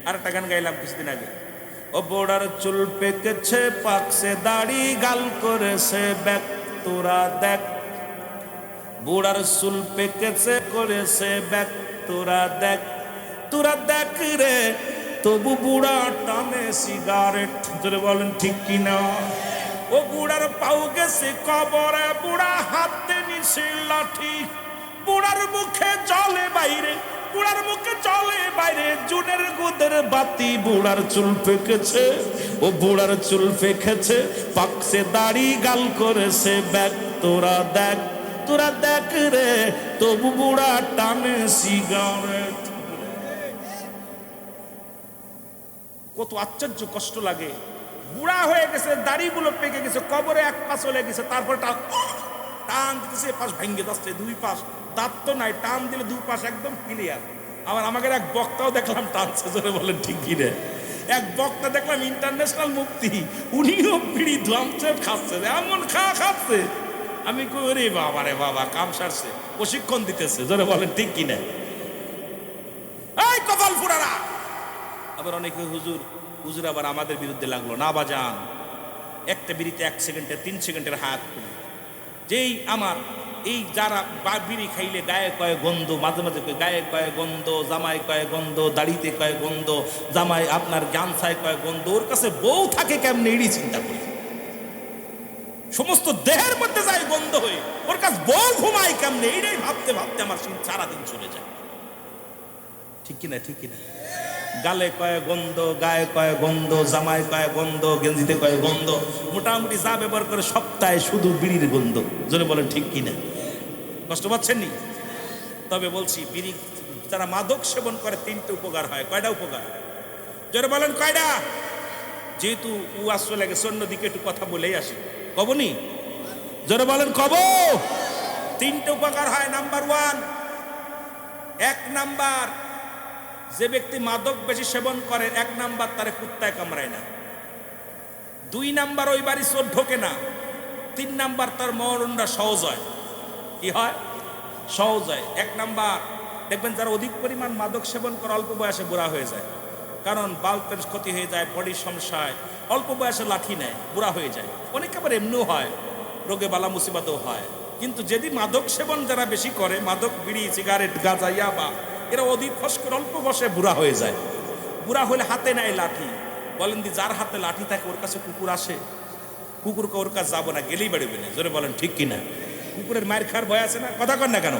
আর একটা গান গাইলাম কিছুদিন আগে। ও বোড়ার চুল পেকেছে, পাকছে দাড়ি, গাল করেছে ব্যাক, তোরা দেখ। বুড়ার চুল পেকেছে, করেছে ব্যাক, তোরা দেখ, তোরা দেখ রে, তবু বুড়া টানে সিগারেট। জোরে বলেন ঠিক কিনা? ও বুড়ার পাও গেছে কবরে, বুড়া হাতে নিছে লাঠি, বুড়ার মুখে জলে বাইরে, বুড়ার মুখে চলে বাইরে, জুনের গুদের বাতি। বুড়ার চুল পেকেছে, ও বুড়ার চুল পেকেছে, পাকছে দাড়ি, গাল করেছে ব্যাক, তোরা দেখ, তোরা দেখ রে, তবু বুড়া টানে সিগারেট। কত আশ্চর্য কষ্ট লাগে। বুড়া হয়ে গেছে, দাড়িগুলো পেকে গেছে, কবরে এক পা চলে গেছে, তারপর টান দিতেছে, এ পাশ ভেঙে যাচ্ছে, দুই পাশ দাঁত তো নাই, টান দিলে দুই পাশ একদম ক্লিয়ার। আবার আমাদের এক বক্তাও দেখলাম টানছে, জোরে বলেন ঠিক কি রে। এক বক্তা দেখলাম ইন্টারন্যাশনাল মুক্তি, উনিও বিড়ি ধোয়ামছে, খাচ্ছে, এমন খাচ্ছে। আমি কই রে বাবা রে বাবা, কাম সারছে, প্রশিক্ষণ দিতেছে, জোরে বলেন ঠিক কিনা। এই কপাল ফুরারা। আবার অনেকে হুজুর আবার আমাদের বিরুদ্ধে লাগলো। না বাজান, একটা বিড়িতে 1 সেকেন্ডে 3 সেকেন্ডের হাত খুলে যেই আমার এই যারা বিড়ি খাইলে গায়ে কয়ে গন্ধ, মাঝে মাঝে গায়ে কয়ে গন্ধ, জামাই কয়ে গন্ধ, দাড়িতে কয়ে গন্ধ, জামাই আপনার গামছায় কয়ে গন্ধ, ওর কাছে বউ থাকে কেমনে এড়ি চিন্তা করি। সমস্ত দেহের মধ্যে যায় গন্ধ হয়ে, ওর কাছে বউ ঘুমায় কেমনে, এইটাই ভাবতে ভাবতে আমার সারাদিন চলে যায়। ঠিক কিনা ঠিক কিনা। গালে কয়ে গন্ধ, গায়ে কয়ে গন্ধ, জামায় কয়ে গন্ধ, গেঞ্জিতে কয়ে গন্ধ, মোটামুটি যা ব্যবহার করে সপ্তাহে শুধু বিড়ির গন্ধ, জোরে বলেন ঠিক কিনা। কষ্ট পাচ্ছেন নি? তবে বলছি, বিড়ি যারা মাদক সেবন করে 3টে উপকার হয়। কয়টা উপকার? জোরে বলেন কয়টা? যেহেতু ওয়াজ চলে গেছে, অন্যদিকে একটু কথা বলেই আসি। কবনি? জোরে বলেন কব। 3টে উপকার হয়। নাম্বার 1, 1 নাম্বার, যে ব্যক্তি মাদক বেশি সেবন করে, 1 নাম্বার তারে কুত্তায় কামড়ায় না। 2 নাম্বার, ওই বাড়ি চোর ঢোকে না। 3 নাম্বার, তার মরণটা সহজ হয়। কি হয়? সহজ হয়। 1 নাম্বার, দেখবেন যারা অধিক পরিমাণ মাদক সেবন করে অল্প বয়সে বুড়া হয়ে যায়, কারণ বাল্বের ক্ষতি হয়ে যায়, বডির সমস্যা হয়, অল্প বয়সে লাঠি নেয়, বুড়া হয়ে যায়। অনেক আবার এমনিও হয়, রোগে বালা মুসিবতও হয়। কিন্তু যদি মাদক সেবন যারা বেশি করে, মাদক, বিড়ি, সিগারেট, গাঁজা, ইয়াবা, এরা অধিক ফস করে অল্প বয়সে বুড়া হয়ে যায়। বুড়া হলে হাতে নেয় লাঠি। বলেন দি, যার হাতে লাঠি থাকে ওর কাছে কুকুর আসে? কুকুরকে ওর কাছে যাবো না, গেলেই বাড়বে না। জোরে বলেন ঠিক কিনা। কুকুরের মায়ের খাওয়ার ভয় আছে না? কথা কন না কেন?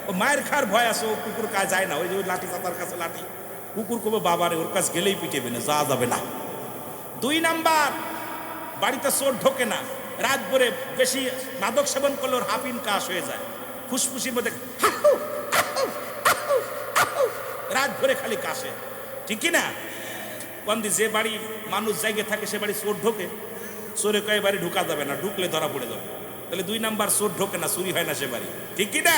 ও মায়ের খাওয়ার ভয় আছে, ও কুকুর কাজ যায় না। ওই যে ওই লাঠি, চাতার কাছে লাঠি, কুকুর কবে বাবারে, ওর কাছে গেলেই পিটেবে না, যাওয়া যাবে না। 2 নাম্বার, বাড়িতে চোর ঢোকে না, রাত ভরে বেশি মাদক সেবন করলে ওর হাফিন কাশ হয়ে যায়, ফুসফুসির মধ্যে রাত ভরে খালি কাশে। ঠিক কিনা? কন্দি যে বাড়ি মানুষ জায়গায় থাকে সে বাড়ি চোর ঢোকে, চোরে কয়ে বাড়ি ঢুকা যাবে না, ঢুকলে ধরা পড়ে যাবে। তাহলে 2 নাম্বার, চোর ঢোকে না, চুরি হয় না সে বাড়ি। ঠিক কিনা?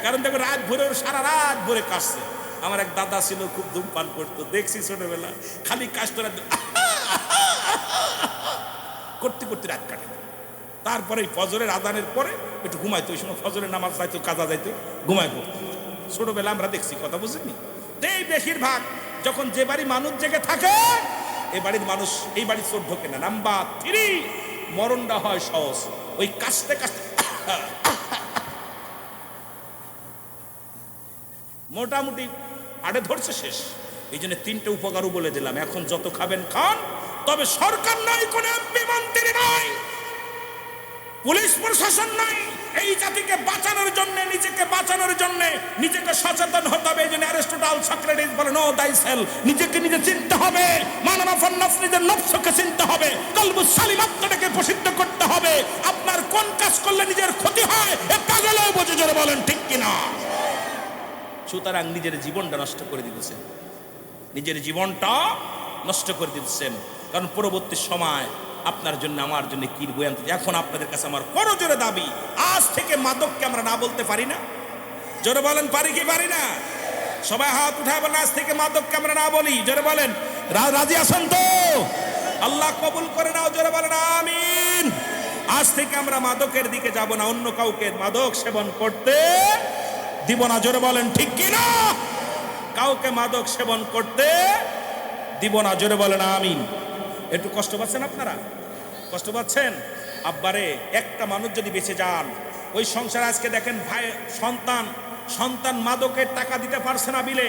কারণ দেখো রাত ভরে, সারা রাত ভরে কাশছে। আমার এক দাদা ছিল, খুব ধূমপান করতো, দেখছি ছোটবেলা, খালি কাশতো, করতে করতে রাত কাটে। তারপরে ফজরের আজানের পরে একটু ঘুমাইতো, ওই সময় ফজরের নামাজ যাইতো, কাজা যাইতো, ঘুমাই পড়তো। ছোটবেলা আমরা দেখছি, কথা বুঝিনি। এই বেশিরভাগ যখন যে বাড়ি মানুষ জেগে থাকে, এই বাড়ির মানুষ, এই বাড়ির চোর ঢোকে না। নাম্বার 3, মরণটা হয় সহজ। ওই কাশতে কাশতে মোটামুটি আড়ে ধরছে, শেষ। এই জন্য 3টে উপকারও বলে দিলাম। এখন যত খাবেন খান, তবে সরকার নাই, কোন এমপি মন্ত্রী নাই, পুলিশ প্রশাসন নাই। এই জাতিকে বাঁচানোর জন্য, নিজেকে বাঁচানোর জন্য নিজেকে সচেতন হতে হবে। এই জন্য অ্যারিস্টটল, সক্রেটিস বলে, নো দাই সেলফ, নিজেকে নিজে চিনতে হবে। মাননাফন নফস, নিজের নফসকে চিনতে হবে। কলবুস সালিম, আত্মাটাকে প্রসিদ্ধ করতে হবে। আপনার কোন কাজ করলে নিজের ক্ষতি হয়, এ পাগলও বোঝে, জোরে বলেন ঠিক কিনা। সুতরাং নিজের জীবনটা নষ্ট করে দিতেছেন, নিজের জীবনটা নষ্ট করে দিতেছেন। কারণ পরবর্তী সময় আপনার জন্য, আমার জন্য কি বই আনতে। এখন আপনাদের কাছে আমার বড় জোরে দাবি, আজ থেকে মাদককে আমরা না বলতে পারি না? জোরে বলেন, পারি কি পারি না? সবাই হাত উঠায় বলেন, আজ থেকে মাদককে আমরা না বলি। জোরে বলেন, রাজি আছেন তো? আল্লাহ কবুল করে নাও, জোরে বলেন আমিন। আজ থেকে আমরা মাদকের দিকে যাব না, অন্য কাউকে মাদক সেবন করতে দিব না। জোরে বলেন ঠিক কিনা। কাউকে মাদক সেবন করতে দিব না, জোরে বলেন আমিন। একটু কষ্ট পাচ্ছেন আপনারা? কষ্ট পাচ্ছেন? আব্বারে, একটা মানুষ যদি বেঁচে যান, ওই সংসার আজকে দেখেন, ভাই, সন্তান মাদকের টাকা দিতে পারছে না বিলে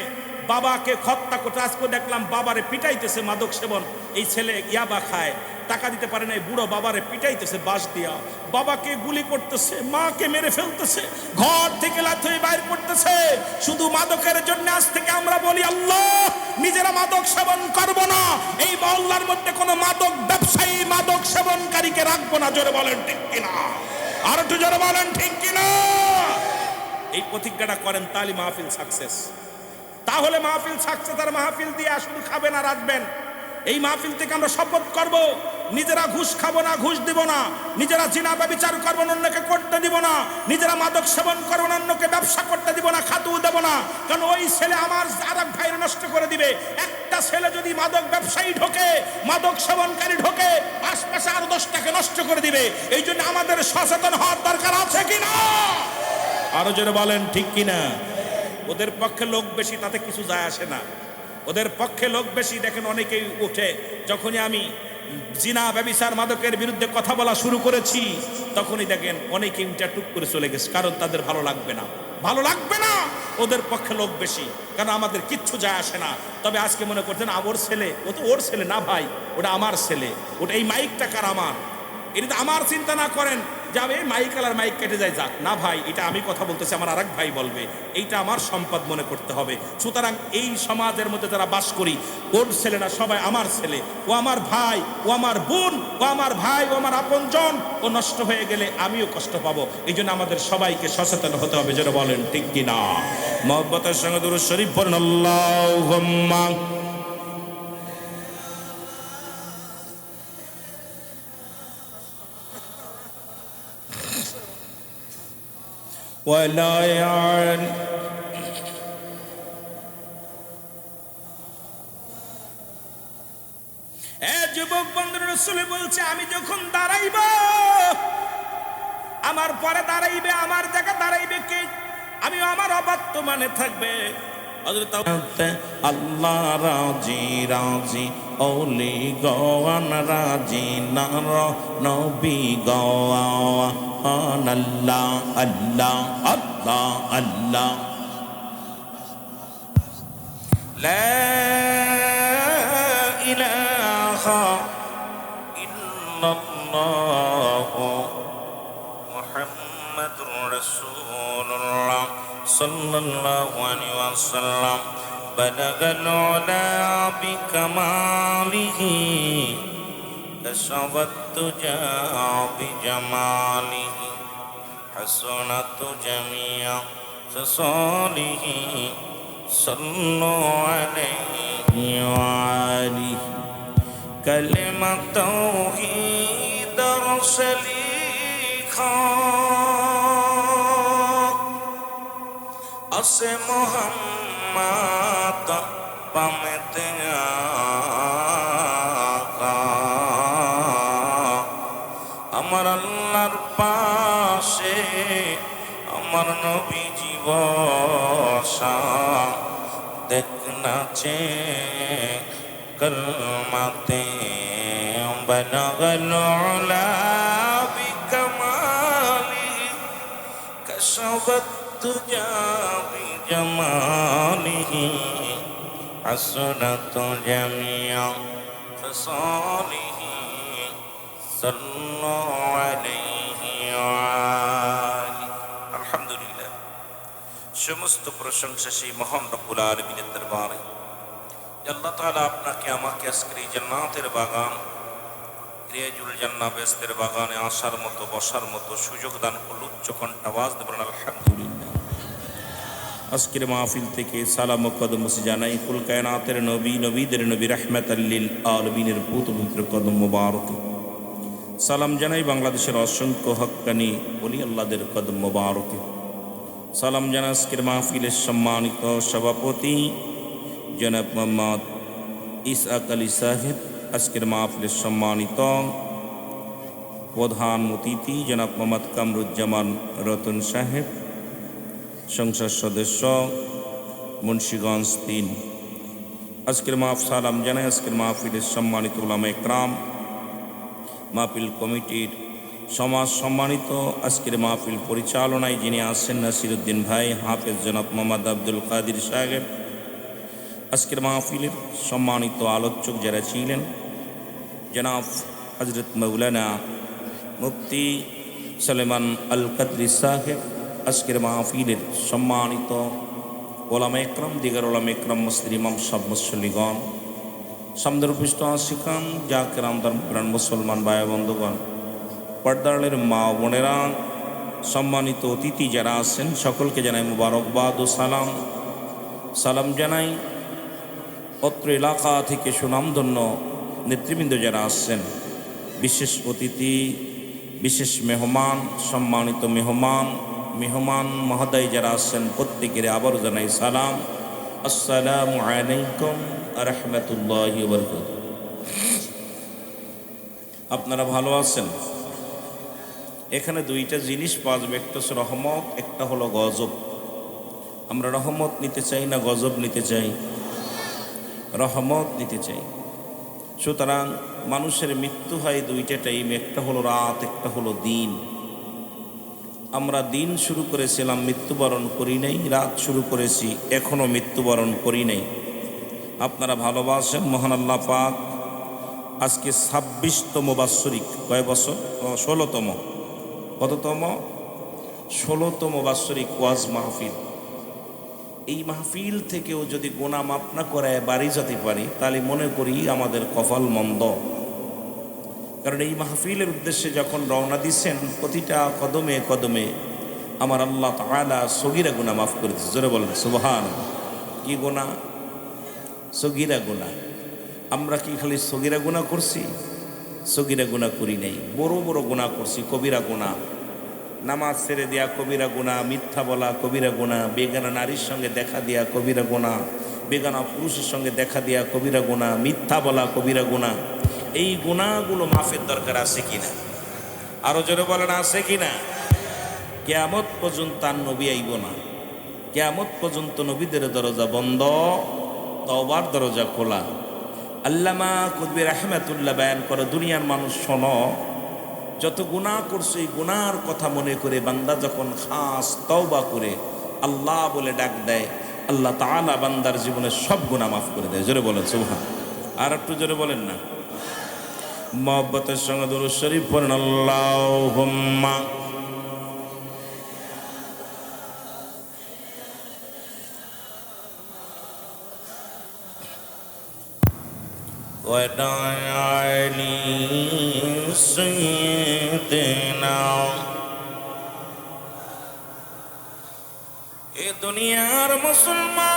বাবাকে হত্যা করতে। আজকে দেখলাম বাবারে পিটাইতেছে, মাদক সেবন, এই ছেলে ইয়াবা খায়, টাকা দিতে পারে না, বুড়ো বাবারে পিটাইতেছে বাঁশ দিয়া, বাবাকে গুলি করতেছে, মাকে মেরে ফেলতেছে, ঘর থেকে লাথি বাইর করতেছে, শুধু মাদকের জন্য। আজ থেকে আমরা বলি, আল্লাহ, নিজেরা মাদক সেবন করব না, এই মহল্লার মধ্যে কোনো মাদক ব্যবসায়ী, মাদক সেবনকারীকে রাখবো না। জোরে বলেন ঠিক কিনা। আর একটু জোরে বলেন ঠিক কিনা। এই প্রতিজ্ঞাটা করেন, তাহলে মাহফিল সাকসেস। তাহলে মাহফিল সাকসেস। আর মাহফিল দিয়ে শুধু খাবেন আর আসবেন, এই মাহফিল থেকে আমরা শপথ করব, নিজেরা ঘুষ খাবো না, ঘুষ দিব না, নিজেরা জিনা ব্যভিচার করবো না, অন্যকে করতে দিব না, নিজেরা মাদক সেবন করবো না, অন্যকে ব্যবসা করতে দিব না, খাতু দেব না। কারণ ওই ছেলে আমার আরেক ভাইয়ের নষ্ট করে দিবে। একটা ছেলে যদি মাদক ব্যবসায়ী ঢোকে, মাদক সেবনকারী ঢোকে, আশপাশে আরো 10টাকে নষ্ট করে দিবে। এই জন্য আমাদের সচেতন হওয়ার দরকার আছে কিনা? আরো জোরে বলেন ঠিক কিনা? ওদের পক্ষে লোক বেশি, তাতে কিছু যায় আসে না। ওদের পক্ষে লোক বেশি, দেখেন অনেকেই উঠে। যখনই আমি জিনা ব্যভিচার মাদকের বিরুদ্ধে কথা বলা শুরু করেছি, তখনই দেখেন অনেকে টুক করে চলে গেছে, কারণ তাদের ভালো লাগবে না, ভালো লাগবে না। ওদের পক্ষে লোক বেশি, কারণ আমাদের কিচ্ছু যায় আসে না। তবে আজকে মনে করছেন ওর ছেলে, ও তো ওর ছেলে না ভাই, ওটা আমার ছেলে, ওটা এই মাইকটা কার? আমার। এটা আমার চিন্তা না করেন যাবে মাইক আলার মাইক কেটে যায়, যাক না ভাই, এটা আমি কথা বলতেছি, আমার আরেক ভাই বলবে, এইটা আমার সম্পদ মনে করতে হবে। সুতরাং এই সমাজের মধ্যে যারা বাস করি, ওর ছেলেরা সবাই আমার ছেলে, ও আমার ভাই, ও আমার বোন, ও আমার ভাই, ও আমার আপনজন। ও নষ্ট হয়ে গেলে আমিও কষ্ট পাবো। এই জন্য আমাদের সবাইকে সচেতন হতে হবে, যেটা বলেন ঠিক কিনা? মহব্বতের সঙ্গে দুরূদ শরীফ পড়েন, আল্লাহুম্মা ولا يعني যুবক বন্ধুরা, রাসূল বলছে আমি যখন দাঁড়াইব, আমার পরে দাঁড়াইবে, আমার জায়গা দাঁড়াইবে কে? আমি আমার অবর্তমানে থাকবে। আল্লাহ রাজি রাজি, ওলি গওয়ান রাজি, নার নবী গওয়ান, আল্লাহ আল্লাহ আল্লাহ আল্লাহ, লা ইলাহা ইল্লাল্লাহ মুহাম্মাদুর রাসূলুল্লাহ সাল্লাল্লাহু আলাইহি ওয়াসাল্লাম। বালাগাল উলা বিকামালিহি, কাশাফাত তুজা বিজামালিহি, হাসানাতু জামিয়া ফিসালিহি, সাল্লু আলাইহি ওয়া আলিহি। কালিমা তাওহীদ রসলিখা, আসে মোহাম্মদ পামেতে আকা, আমার আল্লাহর পাশে আমার নবীজি বসা, দেখনাচে কলমাতে, বালাগাল উলা বিকামালি, কাশাফাত তুজা বিজামালিহি, হাসনাতু জামিয়া ফিসালিহি, সাল্লু আলাইহি ওয়া আলিহি। আলহামদুলিল্লাহ, সমস্ত প্রশংসা সেই মহান রব্বুল আলামিনের দরবারে। আল্লাহ তাআলা আপনাকে আমাকে আজকের এই জান্নাতের বাগান, রিয়াজুল জান্নাহ বেহেশতের বাগানে আসার মতো, বসার মতো সুযোগ দান করল। উচ্চ কণ্ঠে আওয়াজ দেবেন আলহামদুলিল্লাহ। আজকের মাহফিল থেকে সালাম ও কদম জানাই কুল কায়নাতের নবী, নবীদের নবী, রাহমাতাল লিল আলামিনের পবিত্র কদম মোবারক। সালাম জানাই বাংলাদেশের অসংখ্য হক্কানি ওলি আল্লাহদের কদম মোবারক। সালাম জানাই আজকের মাহফিলের সম্মানিত সভাপতি জনাব মোহাম্মদ ইসহাক আলী সাহেব, আজকের মাহফিলের সম্মানিত প্রধান অতিথি জনাব মোহাম্মদ কামরুজ্জামান রতন সাহেব, সংসদ সদস্য মুন্সিগঞ্জ ৩। আজকের সালাম জানাই আজকের মাহফিলের সম্মানিত উলামা ইকরাম, মাহফিল কমিটির সমাজ সম্মানিত। আজকের মাহফিল পরিচালনায় যিনি আছেন নাসিরউদ্দিন ভাই, হাফেজ জনাব মোহাম্মদ আব্দুল কাদির সাহেব। আজকের মাহফিলের সম্মানিত আলোচক যারা ছিলেন, জনাব হজরত মৌলানা মুফতি সুলাইমান আল কাদরি সাহেব। আজকের মাহফিলের সম্মানিত ওলামা ইকরাম, দিগার ওলামা ইকরাম, মসজিদ ইমাম সাহেব, মুসল্লিগণ, সামনের উপস্থিত আশিকান জাকিরাম, ধর্মপ্রাণ মুসলমান ভাই বন্ধুগণ, পর্দারের মা বোনেরা, সম্মানিত অতিথি যারা আছেন, সকলকে জানাই মুবারকবাদ ও সালাম। সালাম জানাই অত্র এলাকা থেকে সুনামধন্য নেতৃবৃন্দ যারা আসছেন, বিশেষ অতিথি, বিশেষ মেহমান, সম্মানিত মেহমান মহোদয় যারা আসছেন, প্রত্যেকের আবারও জানাই সালাম। আসসালামু আলাইকুম রাহমাতুল্লাহি ওয়া বারাকাতুহু। আপনারা ভালো আছেন? এখানে দুইটা জিনিস পাওয়া যাবে, একটা হচ্ছে রহমত, একটা হলো গজব। আমরা রহমত নিতে চাই না গজব নিতে চাই? রহমত নিতে চাই। সুতরাং মানুষের মৃত্যু হয় দুইটা টাইম, একটা হলো রাত, একটা হলো দিন। আমরা দিন শুরু করেছিলাম, মৃত্যুবরণ করি নাই। রাত শুরু করেছি, এখনও মৃত্যুবরণ করি নাই। আপনারা ভালোবাসেন মহান আল্লাহ পাক আজকে 26তম বাৎসরিক, কয় বছর? 16তম। কততম? 16তম বাৎসরিক ওয়াজ মাহফিল। এই মাহফিল থেকেও যদি গুনাহ মাফ না করে বাড়ি যেতে পারি, তাহলে মনে করি আমাদের কপাল মন্দ। কারণ এই মাহফিলের উদ্দেশ্যে যখন রওনা দিচ্ছেন, প্রতিটা কদমে কদমে আমার আল্লাহ তাআলা সগীরা গুনাহ মাফ করে দিচ্ছে। জোরে বলেন সুবহানাল্লাহ। কি গুনাহ? সগীরা গুনাহ। আমরা কি খালি সগীরা গুনাহ করছি? সগীরা গুনাহ করি নাই, বড় বড় গুনাহ করছি, কবিরা গুনাহ। নামাজ ছেড়ে দেয়া কবিরা গুনাহ, মিথ্যা বলা কবিরা গুনাহ, বেগানা নারীর সঙ্গে দেখা দেয়া কবিরা গুনাহ, বেগানা পুরুষের সঙ্গে দেখা দেয়া কবিরা গুনাহ, মিথ্যা বলা কবিরা গুনাহ। এই গুনাহগুলো মাফের দরকার আছে কিনা? আরো জোরে বলেন, আছে কিনা? কিয়ামত পর্যন্ত আর নবী আইব না। কিয়ামত পর্যন্ত নবীদের দরজা বন্ধ, তওবার দরজা খোলা। আল্লামা কুতবী রাহমাতুল্লাহ বয়ান করে, দুনিয়ার মানুষ শোনো, যত গুনাহ করছো এই গুনাহর কথা মনে করে বান্দা যখন খাস তওবা করে আল্লাহ বলে ডাক দেয়, আল্লাহ তাআলা বান্দার জীবনের সব গুনাহ মাফ করে দেয়। জোরে বলেন সুবহান। আর একটু জোরে বলেন না। মহব্বতের সঙ্গে দুরূদ শরীফ পড়েন, আল্লাহুম্মা ওয়াদানি সাইয়্যিদিনা। এ দুনিয়ার মুসলমান,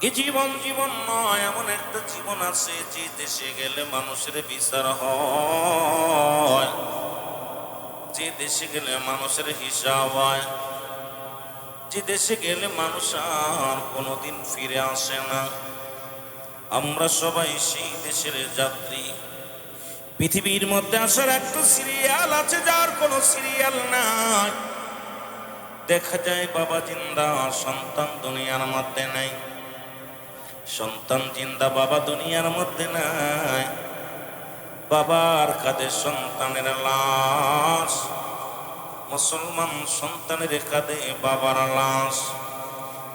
এ জীবন নয়, এমন একটা জীবন আছে যে দেশে গেলে মানুষের বিচার হয়, যে দেশে গেলে মানুষের হিসাব হয়, যে দেশে গেলে মানুষ আর কোনোদিন ফিরে আসে না। আমরা সবাই সেই দেশের যাত্রী। পৃথিবীর মধ্যে আসার একটা সিরিয়াল আছে, যার কোনো সিরিয়াল নাই। দেখা যায় বাবা জিন্দা, সন্তান দুনিয়ার মধ্যে নাই। সন্তান জিন্দা, বাবা দুনিয়ার মধ্যে নাই। বাবার কাঁধে সন্তানের লাশ, মুসলমান সন্তানের কাঁধে বাবার লাশ,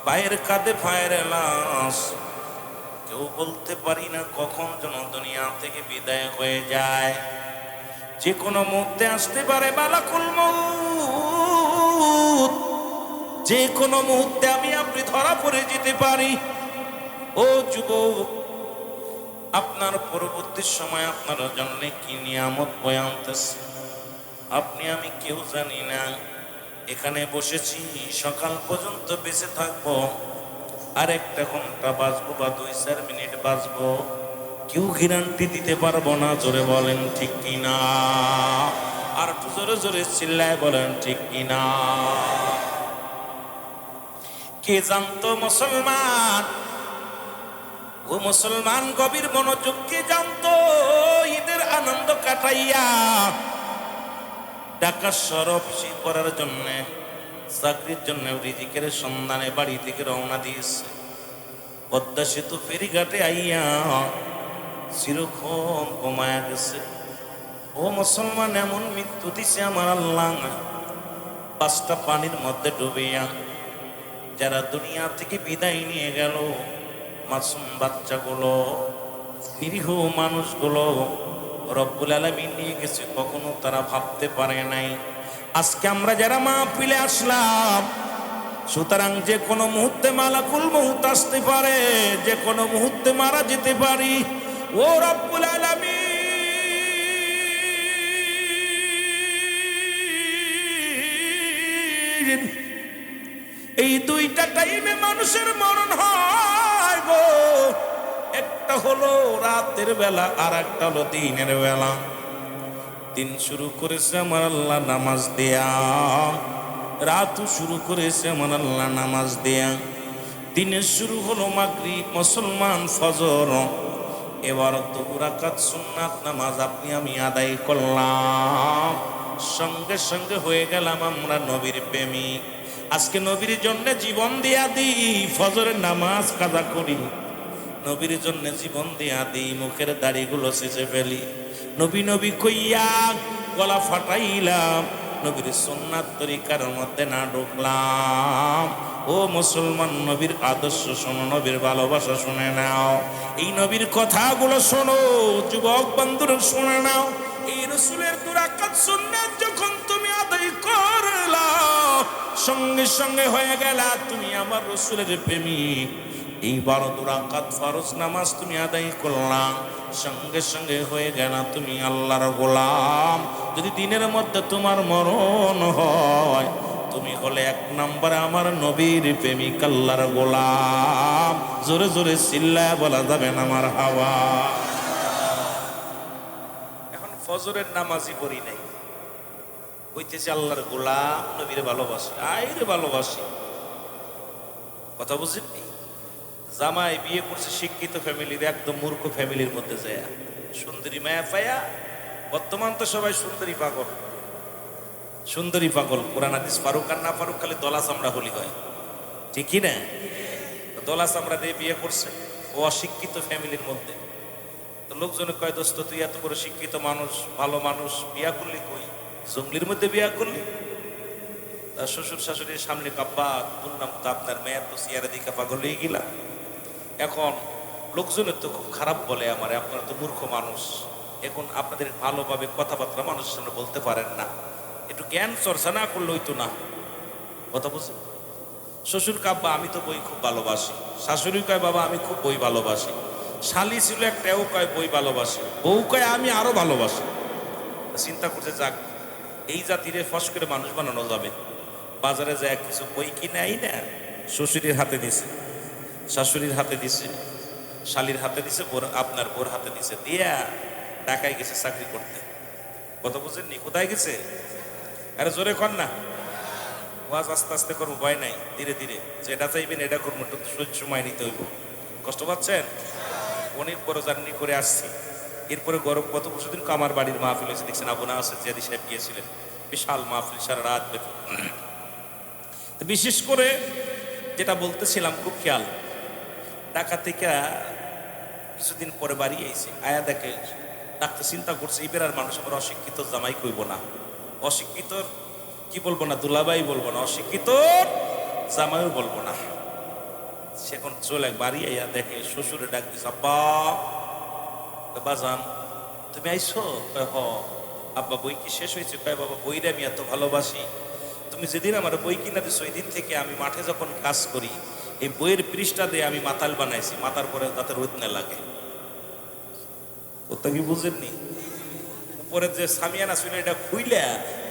ভাইয়ের কাঁধে ভাইয়ের লাশ। কেউ বলতে পারি না কখন যেন দুনিয়া থেকে বিদায় হয়ে যায়। যে কোনো মুহূর্তে আসতে পারে মালাকুল মউত। যে কোনো মুহূর্তে আমি আপনি ধরা পড়ে যেতে পারি। ও যুবক, আপনার পরবর্তী সময় আপনার জন্য কি নিয়ামত বয়ে আনতেছে আপনি আমি কেউ জানি না। এখানে বসেছি, সকাল পর্যন্ত বেঁচে থাকবো, আর একটা ঘন্টা বাঁচবো বা 2-4 মিনিট বাঁচবো, কেউ গ্যারান্টি দিতে পারবো না। জোরে বলেন ঠিক কিনা? আর একটু জোরে জোরে চিল্লায় বলেন ঠিক কিনা? কে জানতো মুসলমান? ও মুসলমান গভীর মনোযোগ, কে জানতো ঈদের আনন্দ কাটাইয়া ঢাকা শহর অফিসে করার জন্য, চাকরির জন্য, রিজিকের সন্ধানে বাড়ি থেকে রওনা দিয়েছে। পদ্মা সেতু ফেরিঘাটে আইয়া চিরক্ষণ ঘুমায়া গেছে। ও মুসলমান, এমন মৃত্যু দিছে আমার আল্লাহ, 5টা পানির মধ্যে ডুবিয়া। যারা দুনিয়া থেকে বিদায় নিয়ে গেল, মাসুম বাচ্চাগুলো, নিরীহ মানুষগুলো রব্বুল আলামিন নিয়ে গেছে, কখনো তারা ভাবতে পারে নাই। আজকে আমরা যারা মাহফিলে আসলাম, সুতরাং যে কোনো মুহূর্তে মালাকুল মউত আসতে পারে, যে কোনো মুহূর্তে মারা যেতে পারি। ও রব্বুল আলামিন, এই দুইটা টাইমে মানুষের মরণ হয় গো। একটা হলো রাতের বেলা, আর একটা হলো দিনের বেলা। দিন শুরু করেছে আমার আল্লাহ নামাজ দেয়া, রাতও শুরু করেছে আমার আল্লাহ নামাজ দেয়া। দিনের শুরু হলো মাগরিব, মুসলমান ফজর। এবার 2 রাকাত সুন্নাত নামাজ আপনি আমি আদায় করলাম, সঙ্গে সঙ্গে হয়ে গেলাম আমরা নবীর প্রেমিক। আজকে নবীর জন্য জীবন দিয়া দিই, ফজরের নামাজ কাজা করি, নবীর জন্য জীবন দিয়া দিই, মুখের দাড়িগুলো ছেঁচে ফেলি, নবী নবী কইয়া গলা ফাটাইলাম, নবীর সুন্নাত তরিকার মধ্যে না ঢুকলাম। ও মুসলমান, নবীর আদর্শ শোনো, নবীর ভালোবাসা শুনে নাও, এই নবীর কথাগুলো শোনো, যুবক বন্ধুরা শুনে নাও। এই রাসূলের 2 রাকাত সুন্নাত যখন তুমি আদায় করলা, সঙ্গে সঙ্গে হয়ে গেলা তুমি আমার রাসূলের প্রেমিক। এই 2 রাকাত ফরজ নামাজ তুমি আদায় করলা, সঙ্গে সঙ্গে হয়ে গেল তুমি আল্লাহর গোলাম। যদি দিনের মধ্যে তোমার মরণ হয়, তুমি হলে 1 নম্বরে আমার নবীর প্রেমিক, আল্লাহর গোলাম। জোরে জোরে চিল্লায় বলা যাবে না আমার হাওয়া। এখন ফজরের নামাজই পড়ি নাই, হইতেছে আল্লাহর গোলাম, নবীর ভালোবাসি, আইরে ভালোবাসি। কথা বুঝেননি? জামাই বিয়ে করছে শিক্ষিত ফ্যামিলির, একদম মূর্খ ফ্যামিলির মধ্যে যায়, সুন্দরী মায়া পায়া। বর্তমান তো সবাই সুন্দরী পাগল, সুন্দরী পাগল। কোরআন হাদিস ফারুক আর না ফারুক, খালি দলা চামড়া হলি হয়, ঠিক কি না? দলা চামড়া দিয়ে বিয়ে করছে ও অশিক্ষিত ফ্যামিলির মধ্যে। তো লোকজনে কয়, দোস্ত তুই এত বড় শিক্ষিত মানুষ, ভালো মানুষ, বিয়া করলি কই? জঙ্গলির মধ্যে বিয়া করলি? তার শ্বশুর শাশুড়ির সামনে কাব্বা বললাম, তো আপনার মেয়ের তো সিয়ারা দিকা পাগল হয়ে গেলা। এখন লোকজনের তো খুব খারাপ বলে আমার, আপনারা তো মূর্খ মানুষ, এখন আপনাদের ভালোভাবে কথাবার্তা মানুষের সামনে বলতে পারেন না, একটু জ্ঞান চর্চা না করলে হইতো না। কথা বুঝছেন? শ্বশুর কাব্বা, আমি তো বই খুব ভালোবাসি। শাশুড়ি কয়, বাবা আমি খুব বই ভালোবাসি। শালি ছিল একটা, ও কয় বই ভালোবাসি। বউ কয়, আমি আরো ভালোবাসি। চিন্তা করছে, যাক এই জাতিরে ফস করে মানুষ বানানো যাবে। বাজারে যায় কিছু বই কিনে আই না, শ্বশুরের হাতে দিছে, শাশুড়ির হাতে দিছে, শালির হাতে দিছে, আপনার বোর হাতে দিছে, দিয়া ঢাকায় গেছে চাকরি করতে। কথা বুঝেননি? কোথায় গেছে? আরে জোরে কর না। ওয়াজ আস্তে আস্তে করবো, ভয় নাই, ধীরে ধীরে। যেটা চাইবেন এটা করবো, একটু সময় নিতে হইব। কষ্ট পাচ্ছেন? অনেক বড় জার্নি করে আসছি। এরপরে গত বছরদিন আমার বাড়ির মাহফিল হয়েছে, দেখছেন আবু নাসির জিয়াদি সাহেব গিয়েছিলেন, বিশাল মাহফিল, সারা রাত ব্যাপী। বিশেষ করে যেটা বলতেছিলাম, খুব খেয়াল, ঢাকা থেকে কিছুদিন পরে বাড়ি আইছে, আয়া দেখে ডাক্তার চিন্তা করছে, এবার আর মানুষ আমার অশিক্ষিত জামাই কইব না, অশিক্ষিত কি বলবো না, দুলাভাই বলবো না, অশিক্ষিত জামাইও বলবো না। সেখন চলে বাড়ি আইয়া দেখে শ্বশুরে ডাক দিছে, আব্বা বাজান তুমি আইছো? কয় হ। আব্বা বই কি শেষ হয়েছে? কয় বাবা বইরে আমি এত ভালোবাসি, তুমি যেদিন আমার বই কিনা দিছো ওই দিন থেকে আমি মাঠে যখন কাজ করি, এই বইয়ের পৃষ্ঠা দিয়ে আমি মাতাল বানাইছি, মাথার পরে যাতে রোদ না লাগে। ওটা কি বুঝেননি? উপরে যে সামিয়ানা ছিল এটা খুইলা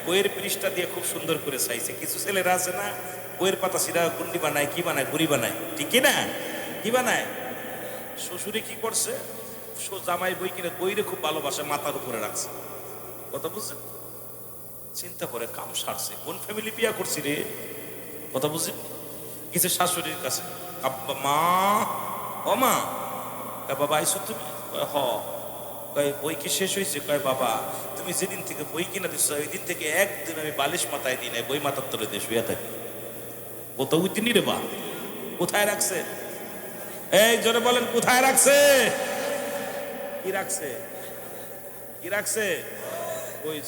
বইয়ের পৃষ্ঠা দিয়ে খুব সুন্দর করে চাইছে। কিছু ছেলেরা আছে না, বইয়ের পাতা সিরা গুন্ডি বানায়, কি বানায়, গুড়ি বানায়, ঠিক না? কি বানায়? শ্বশুরে কি করছে, জামাই বই কিনে বইরে খুব ভালোবাসে, মাথার উপরে রাখছে। কথা বুঝছেন? চিন্তা করে কাম সারছে, কোন ফ্যামিলি বিয়া করছি রে? কথা বুঝছেন? কিছু শাশুড়ির কাছে, আব্বা মা, ও মা, বাবা আইসো তুমি? হ। কয় বই কি শেষ হয়েছে? কয় বাবা তুমি যেদিন থেকে বই কিনা দিচ্ছ ওই দিন থেকে একদিন আমি বালিশ মাথায় দিই নাই, বই মাথার তলে দিয়ে শুয়ে থাকি। ও তো ওই দিনই রে বা, কোথায় রাখছে? এই জোরে বলেন, কোথায় রাখছে? কি রাখছে? কি রাখছে? ওই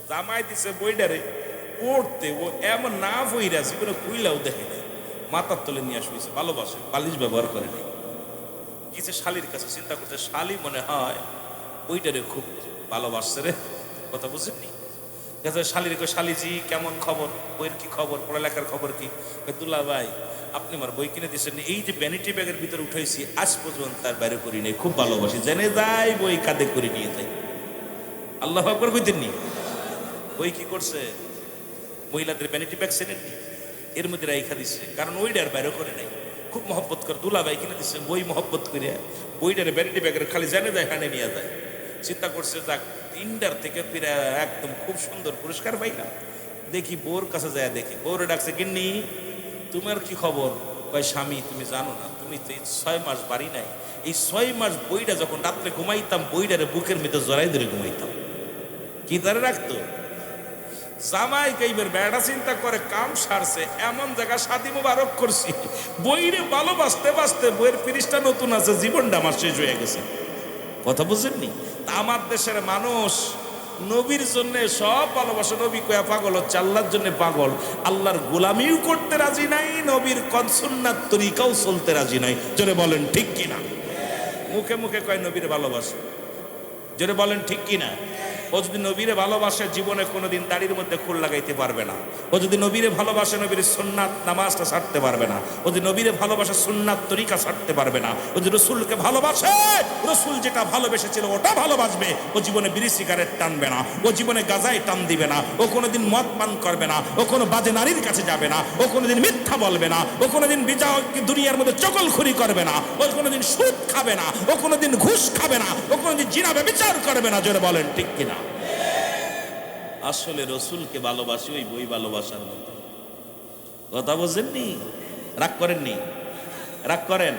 জামাই দিছে বইটারে পড়তে, ও এমন না বইরা জীবনে খুইলাও দেখে নেই, মাথার তলে নিয়ে শুয়েছে, ভালোবাসে, বালিশ ব্যবহার করে নেই। কিছু শালির কাছে চিন্তা করছে, শালি মনে হয় ওইটারে খুব ভালোবাসছে রে। কথা বুঝেননি? শালির শালিজি কেমন খবর, বইয়ের কি খবর, পড়ালেখার খবর কি? দুল্লা ভাই আপনি আমার বই কিনে দিচ্ছেন, এই যে ভ্যানিটি ব্যাগের ভিতরে উঠাইছি আজ পর্যন্ত তার বাইরে করি নাই, খুব ভালোবাসি, জেনে যাই বই কাঁধে করে নিয়ে যাই। আল্লাহ আকবার কইতেননি? বই কি করছে? মহিলাদের ভ্যানিটি ব্যাগ সেনের এর মধ্যে রাইখা দিচ্ছে, কারণ ওইটার বাইরে করে নাই। খুব মহব্বত করে দুলাভাই কিনে দিচ্ছে বই, মহব্বত করিয়া বইটার ভ্যানিটি ব্যাগের খালি জানে যায়, হানে নিয়ে যায়। চিন্তা করছে যাক ইন্ডার থেকে ফিরে একদম খুব সুন্দর পুরস্কার পাইলাম। দেখি বোর কাছে যায়, দেখি বউরে ডাকছে, গিন্নি তোমার কি খবর? কয় স্বামী তুমি জানো না, তুমি তো এই 6 মাস বাড়ি নাই, এই 6 মাস বইটা যখন রাত্রে ঘুমাইতাম বইটারে বুকের মধ্যে জড়াই ধরে ঘুমাইতাম। কি ধরে রাখতো? জামাই কাইবের বেড়া চিন্তা করে কাম সারছে, এমন জায়গা শাদি মোবারক করছি, বইরে ভালোবাসতে বাসতে বইয়ের পৃষ্ঠা নতুন আছে, জীবনটা আমার শেষ হয়ে গেছে। কথা বুঝেননি? তা আমার দেশের মানুষ নবীর জন্য সব ভালোবাসা, নবী কয়া পাগল হচ্ছে, আল্লাহর জন্য পাগল, আল্লাহর গোলামিও করতে রাজি নাই, নবীর সুন্নাত তরিকাও চলতে রাজি নাই। জোরে বলেন ঠিক কিনা? মুখে মুখে কয় নবীর ভালোবাসা, জোরে বলেন ঠিক কিনা? ও যদি নবীরে ভালোবাসে জীবনে কোনোদিন দাড়ির মধ্যে খুল লাগাইতে পারবে না। ও যদি নবীরে ভালোবাসে নবীর সুন্নাত নামাজটা ছাড়তে পারবে না। ও যদি নবীরে ভালোবাসে সুন্নাত তরিকা ছাড়তে পারবে না। ও যদি রসুলকে ভালোবাসে, রসুল যেটা ভালোবেসেছিল ওটা ভালোবাসবে। ও জীবনে বিড়ি সিগারেট টানবে না, ও জীবনে গাজায় টান দিবে না, ও কোনোদিন মদ পান করবে না, ও কোনো বাজে নারীর কাছে যাবে না, ও কোনোদিন মিথ্যা বলবে না, ও কোনোদিন দুনিয়ার মধ্যে চকলখড়ি করবে না, ও কোনোদিন সুদ খাবে না, ও কোনোদিন ঘুষ খাবে না, ও কোনোদিন জিনা ব্যভিচার করবে না। জোরে বলেন ঠিক কিনা? আসলে রসুলকে ভালোবাসি ওই বই ভালোবাসার মতো। কথা বোঝেননি? রাগ করেননি? রাগ করেন?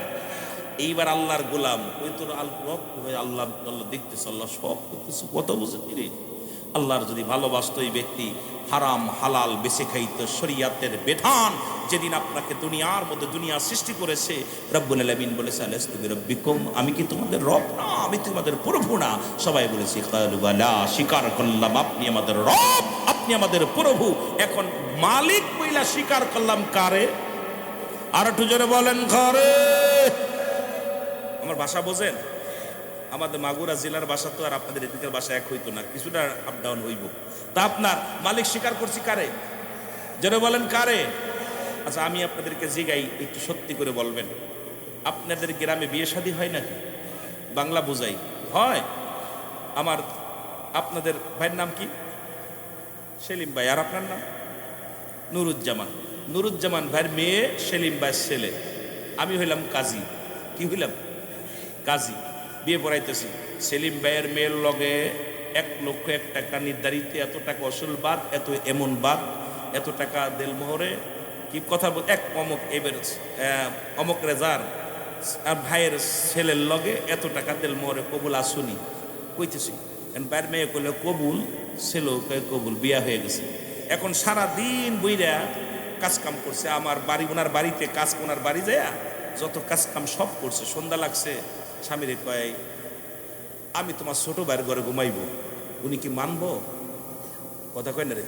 এইবার আল্লাহর গোলাম ওই তোর আল্লাহ আল্লাহ দেখতেছে, আল্লাহ সব কিছু। কথা বুঝেননি রে? আল্লাহর যদি ভালোবাসত এই ব্যক্তি হারাম হালাল বেছে খাইতো, শরিয়াতের বিধান যেদিন আপনাকে দুনিয়ার মধ্যে দুনিয়া সৃষ্টি করেছে রব্বুল আলামিন বলেছে আলাস্তু বিরাব্বিকুম, আমি কি তোমাদের রব না, আমি তোমাদের প্রভু না? সবাই বলেছে ক্বালু বালা, স্বীকার করলাম আপনি আমাদের রব, আপনি আমাদের প্রভু। এখন মালিক বইলা স্বীকার করলাম কারে? আর একটু জোরে বলেন কারে? আমার ভাষা বোঝেন? আমাদের মাগুরা জেলার ভাষা তো আর আপনাদের এদিকের ভাষা এক হইতো না, কিছুটা আপ ডাউন হইব। তা আপনার মালিক স্বীকার করছি কারে? যারা বলেন কারে? আচ্ছা আমি আপনাদেরকে জিগাই, একটু সত্যি করে বলবেন, আপনাদের গ্রামে বিয়ে শাদী হয় নাকি? বাংলা বোঝাই হয়? আমার আপনাদের ভাইয়ের নাম কি? সেলিম ভাই। আর আপনার নাম? নুরুজ্জামান। নুরুজ্জামান ভাইয়ের মেয়ে সেলিম ভাইয়ের ছেলে। আমি হইলাম কাজী। কি হইলাম? কাজী। বিয়ে পড়াইতেছি। সেলিম ভাইয়ের মেয়ের লগে 1,01,000 টাকা নির্ধারিত, এত টাকা অসুল বাদ, এত এমন বাদ, এত টাকা দেলমোহরে। কি কথা বল, এক অমক এবার অমক রেজার ভাইয়ের ছেলের লগে এত টাকা দেলমোহরে কবুল আসুনি কইতেছি। ভাইয়ের মেয়ে কইলে কবুল, ছেলেও কয়ে কবুল, বিয়া হয়ে গেছে। এখন সারা দিন বইরা কাজ কাম করছে। আমার বাড়ি, ওনার বাড়িতে কাজ, ওনার বাড়ি যায় যত কাজ কাম সব করছে। সন্ধ্যা লাগছে, স্বামীরে কয় আমি তোমার ছোট ভাইয়ের ঘরে ঘুমাইব। উনি কি মানবো? কথা কয় না রে?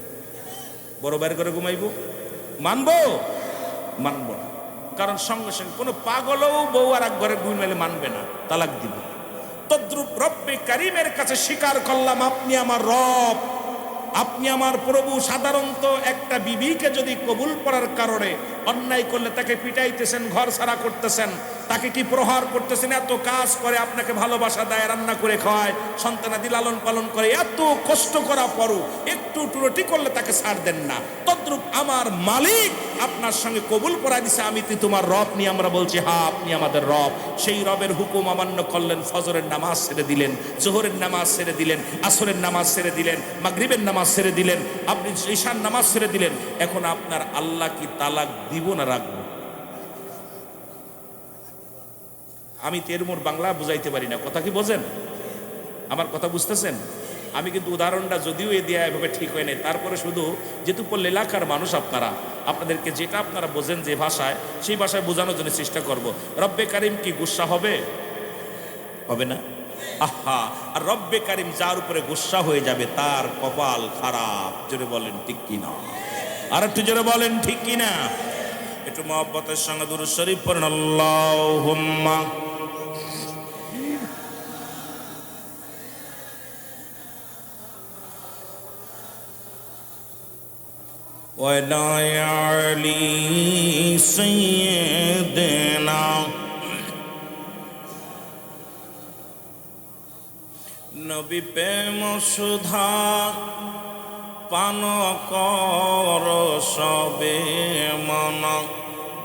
বড় ভাইয়ের ঘরে ঘুমাইব? মানবো? মানবো না। কারণ সঙ্গে সঙ্গে কোনো পাগলও বউ আর এক ঘরে ঘুমাইলে মানবে না, তালাক দিব। তদ্রুপ রব্বে কারিমের কাছে স্বীকার করলাম আপনি আমার রব, আপনি আমার প্রভু। সাধারণত একটা বিবিকে যদি কবুল করার কারণে অন্যায় করলে তাকে পিটাইতেছেন, ঘর ছাড়া করতেছেন, তাকে কি প্রহার করতেছেন, এত কাজ করে, আপনাকে ভালোবাসা দেয়, রান্না করে খাওয়ায়, সন্তানাদি লালন পালন করে, এত কষ্ট করা পরও একটু টুরটি করলে তাকে ছাড় দেন না। তদ্রূপ আমার মালিক আপনার সঙ্গে কবুল করা দিছে, আমি তুই তোমার রব নিয়ে আমরা বলছি হ্যাঁ আপনি আমাদের রব। সেই রবের হুকুম অমান্য করলেন, ফজরের নামাজ ছেড়ে দিলেন, জোহরের নামাজ ছেড়ে দিলেন, আসরের নামাজ ছেড়ে দিলেন, মাগরিবের নামাজ ছেড়ে দিলেন, আপনি ঈশার নামাজ ছেড়ে দিলেন। এখন আপনার আল্লাহ কি তালাক দিব না রাখবো? আমি তেরমোর বাংলা বুঝাইতে পারি না, কথা কি বোঝেন? আমার কথা বুঝতেছেন? আমি কিন্তু উদাহরণটা যদিও এ দেয়া এভাবে ঠিক হয় নাই, তারপরে শুধু যেহেতু পল্লী এলাকার মানুষ আপনারা, আপনাদেরকে যেটা আপনারা বোঝেন যে ভাষায়, সেই ভাষায় বোঝানোর জন্য চেষ্টা করব। রব্বে কারিম কি গুসা হবে? হবে না? আহা, আর রব্বে কারিম যার উপরে গুসা হয়ে যাবে তার কপাল খারাপ। জোরে বলেন ঠিক কিনা? আর একটু জোরে বলেন ঠিক কিনা? একটু মহব্বতের সঙ্গে দুরূদ শরীফ পড়েন। আল্লাহুম্মা ওয়ালা আলি সাইয়্যিদিনা নবী প্রেম সুধা পান কর সবে মন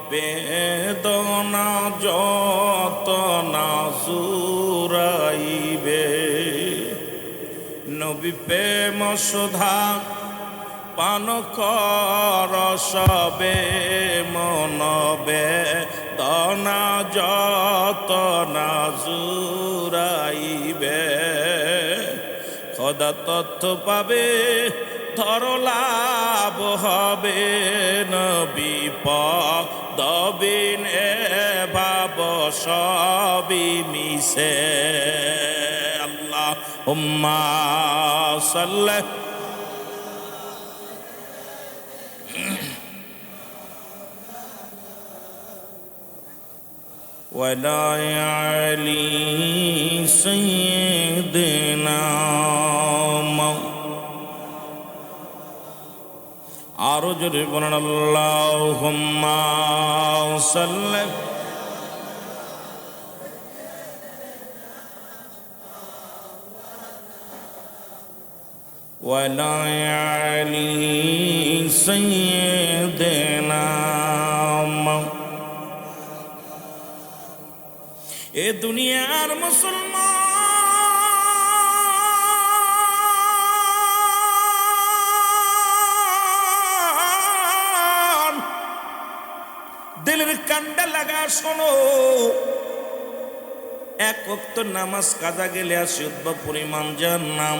বেদনা যত না জুরাইবে নবী প্রেম সুধা পান কর সবে মন বেদনা যত না জুরাইবে খোদা তথ্য পাবে ধর লাভ হবে নবী পদবিনে ভাব সবই মিশে আল্লাহুম্মা সাল্লি ওয়ালা আলি সাইয়্যিদিনা আরো জোরে বলেন আল্লাহুম্মা সাল্লি ওয়ালা আলি সাইয়্যিদিনা এ দুনিয়ার মুসলমান দিলের কান্ডা লাগা শোনো এক ওয়াক্ত নামাজ কাজা গেলে আসে পরিমাণ জাহান্নাম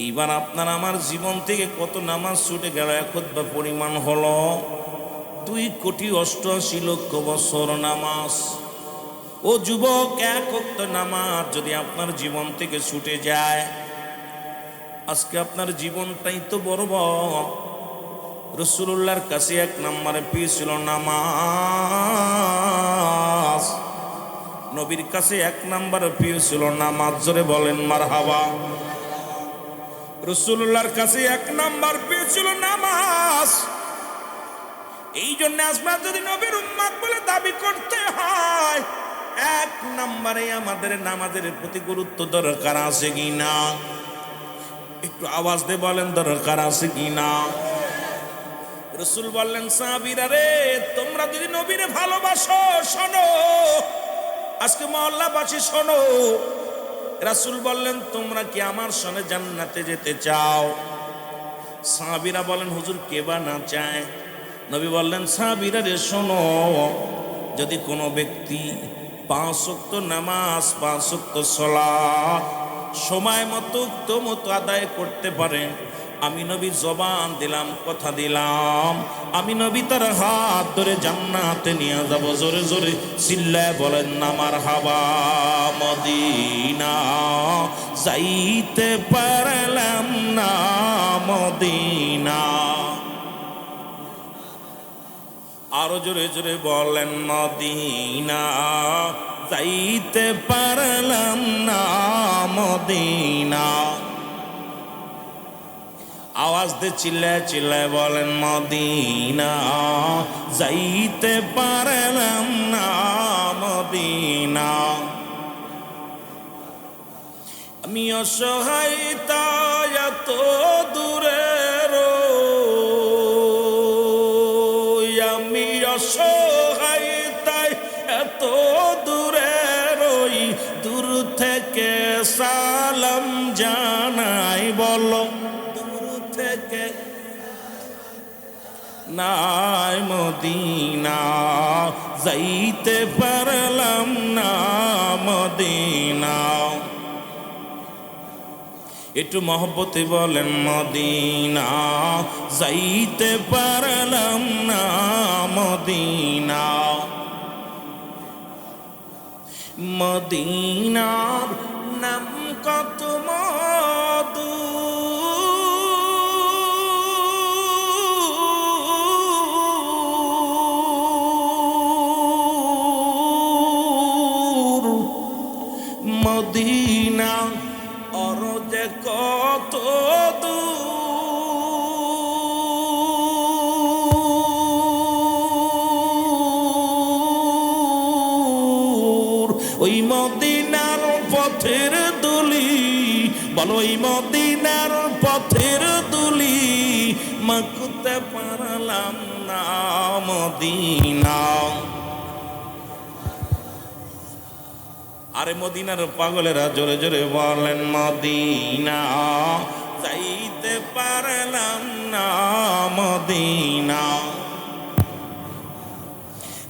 এইবার আপনার আমার জীবন থেকে কত নামাজ ছুটে গেল এক পরিমাণ হলো 2,88,00,000 বছর নামাজ ও যুবক এক ওয়াক্ত নামাজ যদি আপনার জীবন থেকে ছুটে যায় আজকে আপনার জীবনটাই তো বরবাদ রাসূলুল্লাহর কাছে এক নম্বরে প্রিয় ছিল নামাজ নবীর কাছে এক নম্বরে প্রিয় ছিল নামাজ জোরে বলেন মারহাবা রাসূলুল্লাহর কাছে এক নম্বর প্রিয় ছিল নামাজ এই জন্য আজকে যদি নবীর উম্মত বলে দাবি করতে হয় এক নম্বরে আমাদের নামাজের প্রতি গুরুত্ব দরকার আছে কিনা একটু আওয়াজ দিয়ে বলেন দরকার আছে কিনা রাসূল বললেন সাহাবীরা রে তোমরা যদি নবীরে ভালোবাসো শোনো আজকে মহল্লাবাসী শোনো রাসূল বললেন তোমরা কি আমার সঙ্গে জান্নাতে যেতে চাও সাহাবীরা বলেন হুজুর কে বা না চায় নবী বললেন সাহাবীরা রে শোনো যদি কোনো ব্যক্তি 5 ওয়াক্ত নামাজ 5 ওয়াক্ত সালাত সময় মতো আদায় করতে পারে আমি নবী জবান দিলাম কথা দিলাম আমি নবী তার হাত ধরে জান্নাতে নিয়ে যাব জোরে জোরে চিল্লায় বলেন না মারহাবা মদিনা যাইতে পারলাম না মদিনা আরো জোরে জোরে বলেন মদিনা যাইতে পারলাম না মদিনা আওয়াজ দিয়ে চিল্লায় চিল্লায় বলেন মদিনা যাইতে পারলাম না মদিনা আমি অসহায় তাই এত দূরে আমি অসহায় তাই এত দূরে রই দূর থেকে সালাম জানাই বলো দূর থেকে নাই মদিনা যাইতে পারলাম না মদিনা একটু মহব্বতে বলেন মদিনা যাইতে পারলাম না মদিনা মদিনার নাম কত মধু মদিনা অরজে কত দূর ওই মদিনার পথের দুলি বলো ওই মদিনার পথের পায়ের দুলি মাখতে পারলাম না মদিনা। আরে মদিনার পাগলেরা জোরে জোরে বলেন মদিনা যাইতে পারলাম না মদিনা।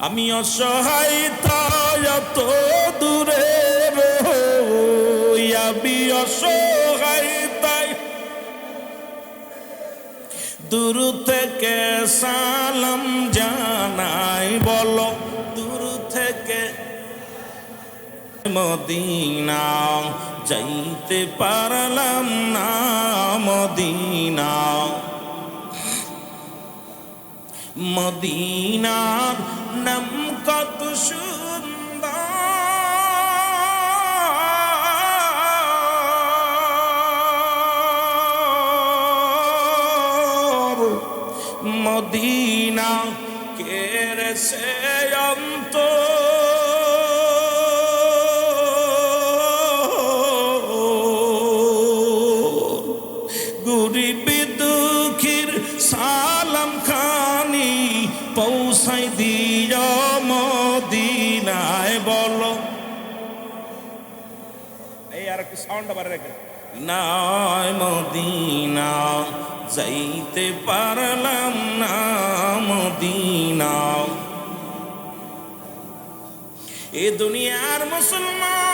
আমি অসহায় তাই এত দূরে আমি অসহায় তাই দূর থেকে সালাম জানাই বলো দূর থেকে মদিনা যাইতে পারলাম না মদিনা। মদিনার নাম কত সুন্দর মদিনা কেড়ে সে অন্ত গরিবি দুঃখীর সালাম খানি পৌঁছাই দিও মদিনায় বলো। এই আর একটু সাউন্ড বাড়ে রেখে নাই মদিনা যাইতে পারলাম না মদিনা। এ দুনিয়ার মুসলমান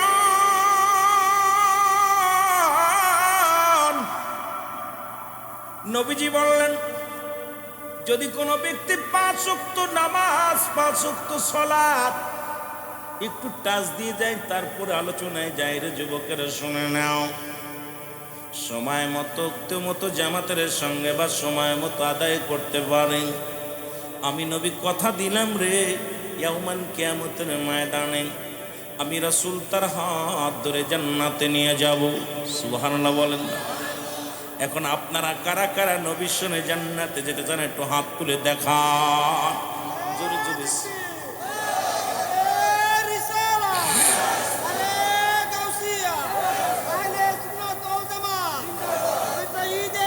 নবীজি বললেন যদি কোনো ব্যক্তি 5 ওয়াক্ত নামাজ 5 ওয়াক্ত সালাত একটু টাচ দিয়ে যায় তারপরে আলোচনায় যায় রে যুবকেরা শুনে নাও সময় মতো জামাতের সঙ্গে বা সময় মতো আদায় করতে পারেন আমি নবী কথা দিলাম রে ইয়াউমান কিয়ামতের ময়দানে আমি রাসূল তার হাত ধরে জান্নাতে নিয়ে যাব। সুবহানাল্লাহ বলেন। এখন আপনারা কারা কারা নবীর সঙ্গে জান্নাতে যেতে চান একটু হাত তুলে দেখান জোরে জোরে।